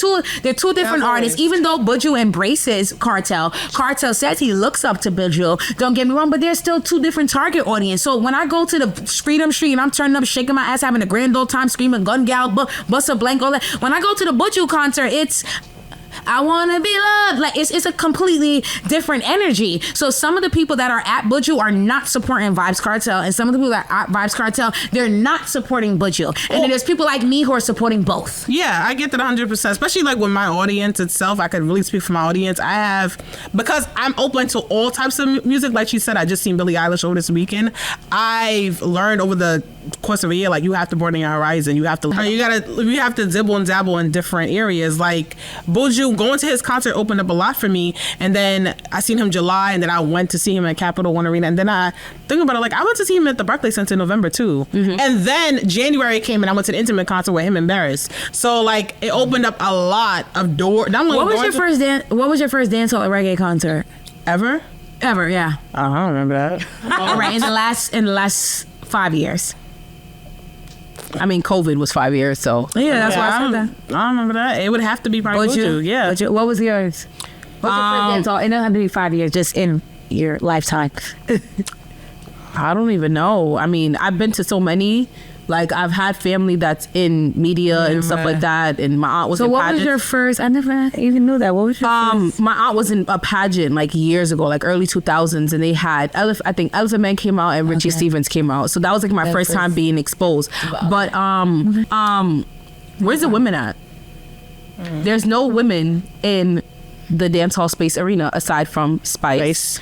two different artists. Even though Buju embraces Kartel says he looks up to Buju. Don't get me wrong, but there's still two different target audience. So when I go to the Freedom Street and I'm turning up, shaking my ass, having a grand old time, screaming gun gal, bust a blank, all that. When I go to the Buju concert, it's I wanna be loved. Like it's a completely different energy. So some of the people that are at Buju are not supporting Vybz Kartel, and some of the people that are at Vybz Kartel, they're not supporting Buju. And then there's people like me who are supporting both. Yeah, I get that 100%. Especially like with my audience itself, I could really speak for my audience. I have, because I'm open to all types of music. Like she said, I just seen Billie Eilish over this weekend. I've learned over the course of a year, like you have to broaden your horizon. You have to dibble and dabble in different areas. Like Buju, going to his concert opened up a lot for me, and then I seen him July, and then I went to see him at Capital One Arena, and then I think about it, like I went to see him at the Barclays Center in November too, and then January came and I went to the intimate concert with him and Barris. So like it opened up a lot of doors. What was your first dancehall or reggae concert ever? Yeah. I don't remember that. All right, in the last 5 years. I mean, COVID was 5 years, so yeah, that's why I said that. I don't remember that. It would have to be probably Buju. Yeah. Buju, what was yours? What's your first dancehall? It doesn't have to be 5 years, just in your lifetime. I don't even know. I mean, I've been to so many. Like, I've had family that's in media and stuff like that, and my aunt was in pageant. So what was your first? I never even knew that. What was your first? My aunt was in a pageant like years ago, like early 2000s, and they had, I think Elephant Man came out and Richie Stephens came out. So that was like my first time being exposed. But where's the women at? There's no women in the dancehall space arena aside from Spice.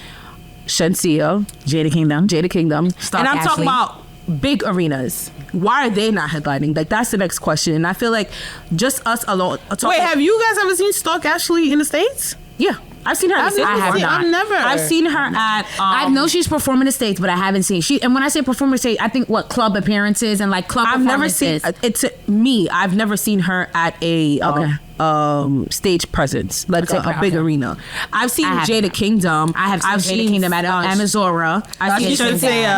Shensia, Jada Kingdom, and I'm talking about big arenas. Why are they not headlining? Like that's the next question. And I feel like just us alone. Wait, have you guys ever seen Stark Ashley in the States? Yeah, I've seen her. I have not. I've never. I've seen her at. I know she's performing in the States, but I haven't seen she. And when I say performing in the States, I think what club appearances and like club. I've never seen. It's me. I've never seen her at a. Stage presence, like a big arena. I've seen Jada Kingdom. I've seen Jada Kingdom at Amazora.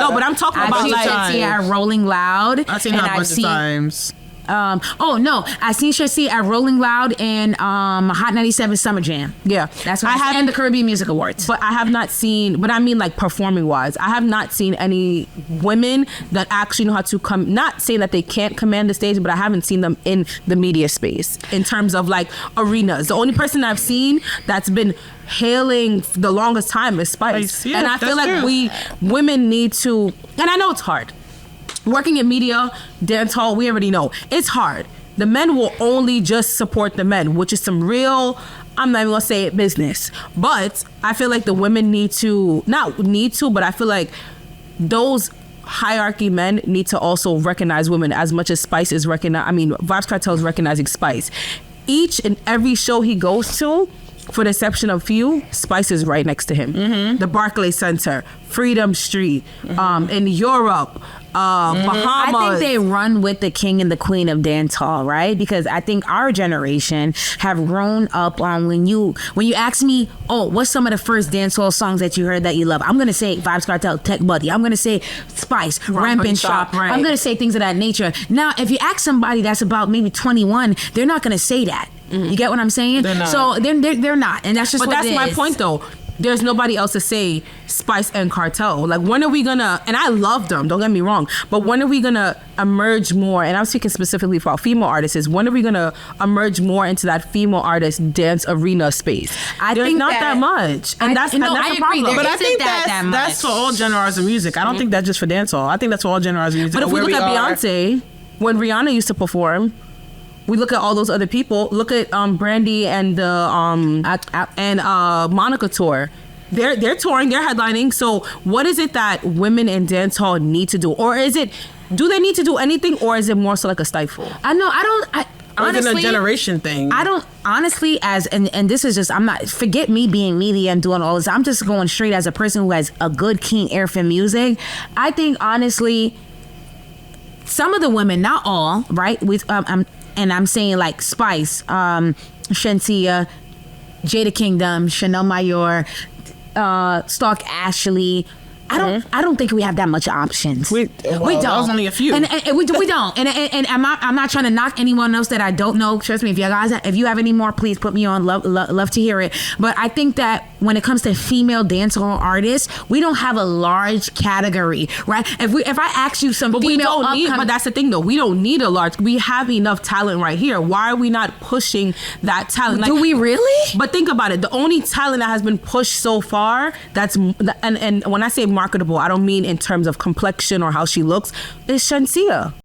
No, but I'm talking about like at Rolling Loud. I've seen her a bunch of times. I seen Shassi at Rolling Loud and Hot 97 Summer Jam. Yeah, that's what and the Caribbean Music Awards. But I have not seen. But I mean, like performing wise, I have not seen any women that actually know how to come. Not saying that they can't command the stage, but I haven't seen them in the media space in terms of like arenas. The only person I've seen that's been hailing the longest time is Spice. Yeah, and I feel like women need to. And I know it's hard. Working in media, dancehall, we already know it's hard. The men will only just support the men, which is some real, I'm not even gonna say it, business. But I feel like the women but I feel like those hierarchy men need to also recognize women as much as Spice is Vybz Kartel is recognizing Spice. Each and every show he goes to, for the exception of few, Spice is right next to him. The Barclays Center, Freedom Street, in Europe, Bahamas. I think they run with the king and the queen of dancehall, right? Because I think our generation have grown up on when you ask me, oh, what's some of the first dancehall songs that you heard that you love? I'm gonna say Vybz, Kartel, Tech Buddy. I'm gonna say Spice, Rampin' Shop. Right. I'm gonna say things of that nature. Now, if you ask somebody that's about maybe 21, they're not gonna say that. You get what I'm saying? They're not. So they're not, and that's just. But what that's it my is. point, though. There's nobody else to say Spice and Kartel. Like, when are we gonna, and I love them, don't get me wrong, but when are we gonna emerge more, and I'm speaking specifically for our female artists, is when are we gonna emerge more into that female artist dance arena space? There's think not that much. And that's I the agree. problem. But I isn't think that that's much. for all genres of music. I don't think that's just for dancehall. I think that's for all genres of music. But if we look at Beyonce, when Rihanna used to perform, we look at all those other people. Look at Brandy and the Monica tour. They're touring, they're headlining. So what is it that women in dancehall need to do, or do they need to do anything, or is it more so like a stifle? Honestly, a generation thing. I don't honestly, and this is just, I'm not, forget me being media and doing all this. I'm just going straight as a person who has a good keen ear for music. I think honestly, some of the women, not all, right? I'm saying like Spice, Shensia, Jada Kingdom, Chanel Mayor, Stark Ashley. I don't think we have that much options. We don't. That was only a few. And we don't. And I'm not trying to knock anyone else that I don't know. Trust me, if you have any more, please put me on. Love to hear it. But I think that when it comes to female dancehall artists, we don't have a large category, right? If I ask you some female but that's the thing though. We don't need a large. We have enough talent right here. Why are we not pushing that talent? Do we really? But think about it. The only talent that has been pushed so far, and when I say marketable, I don't mean in terms of complexion or how she looks, is Shensia.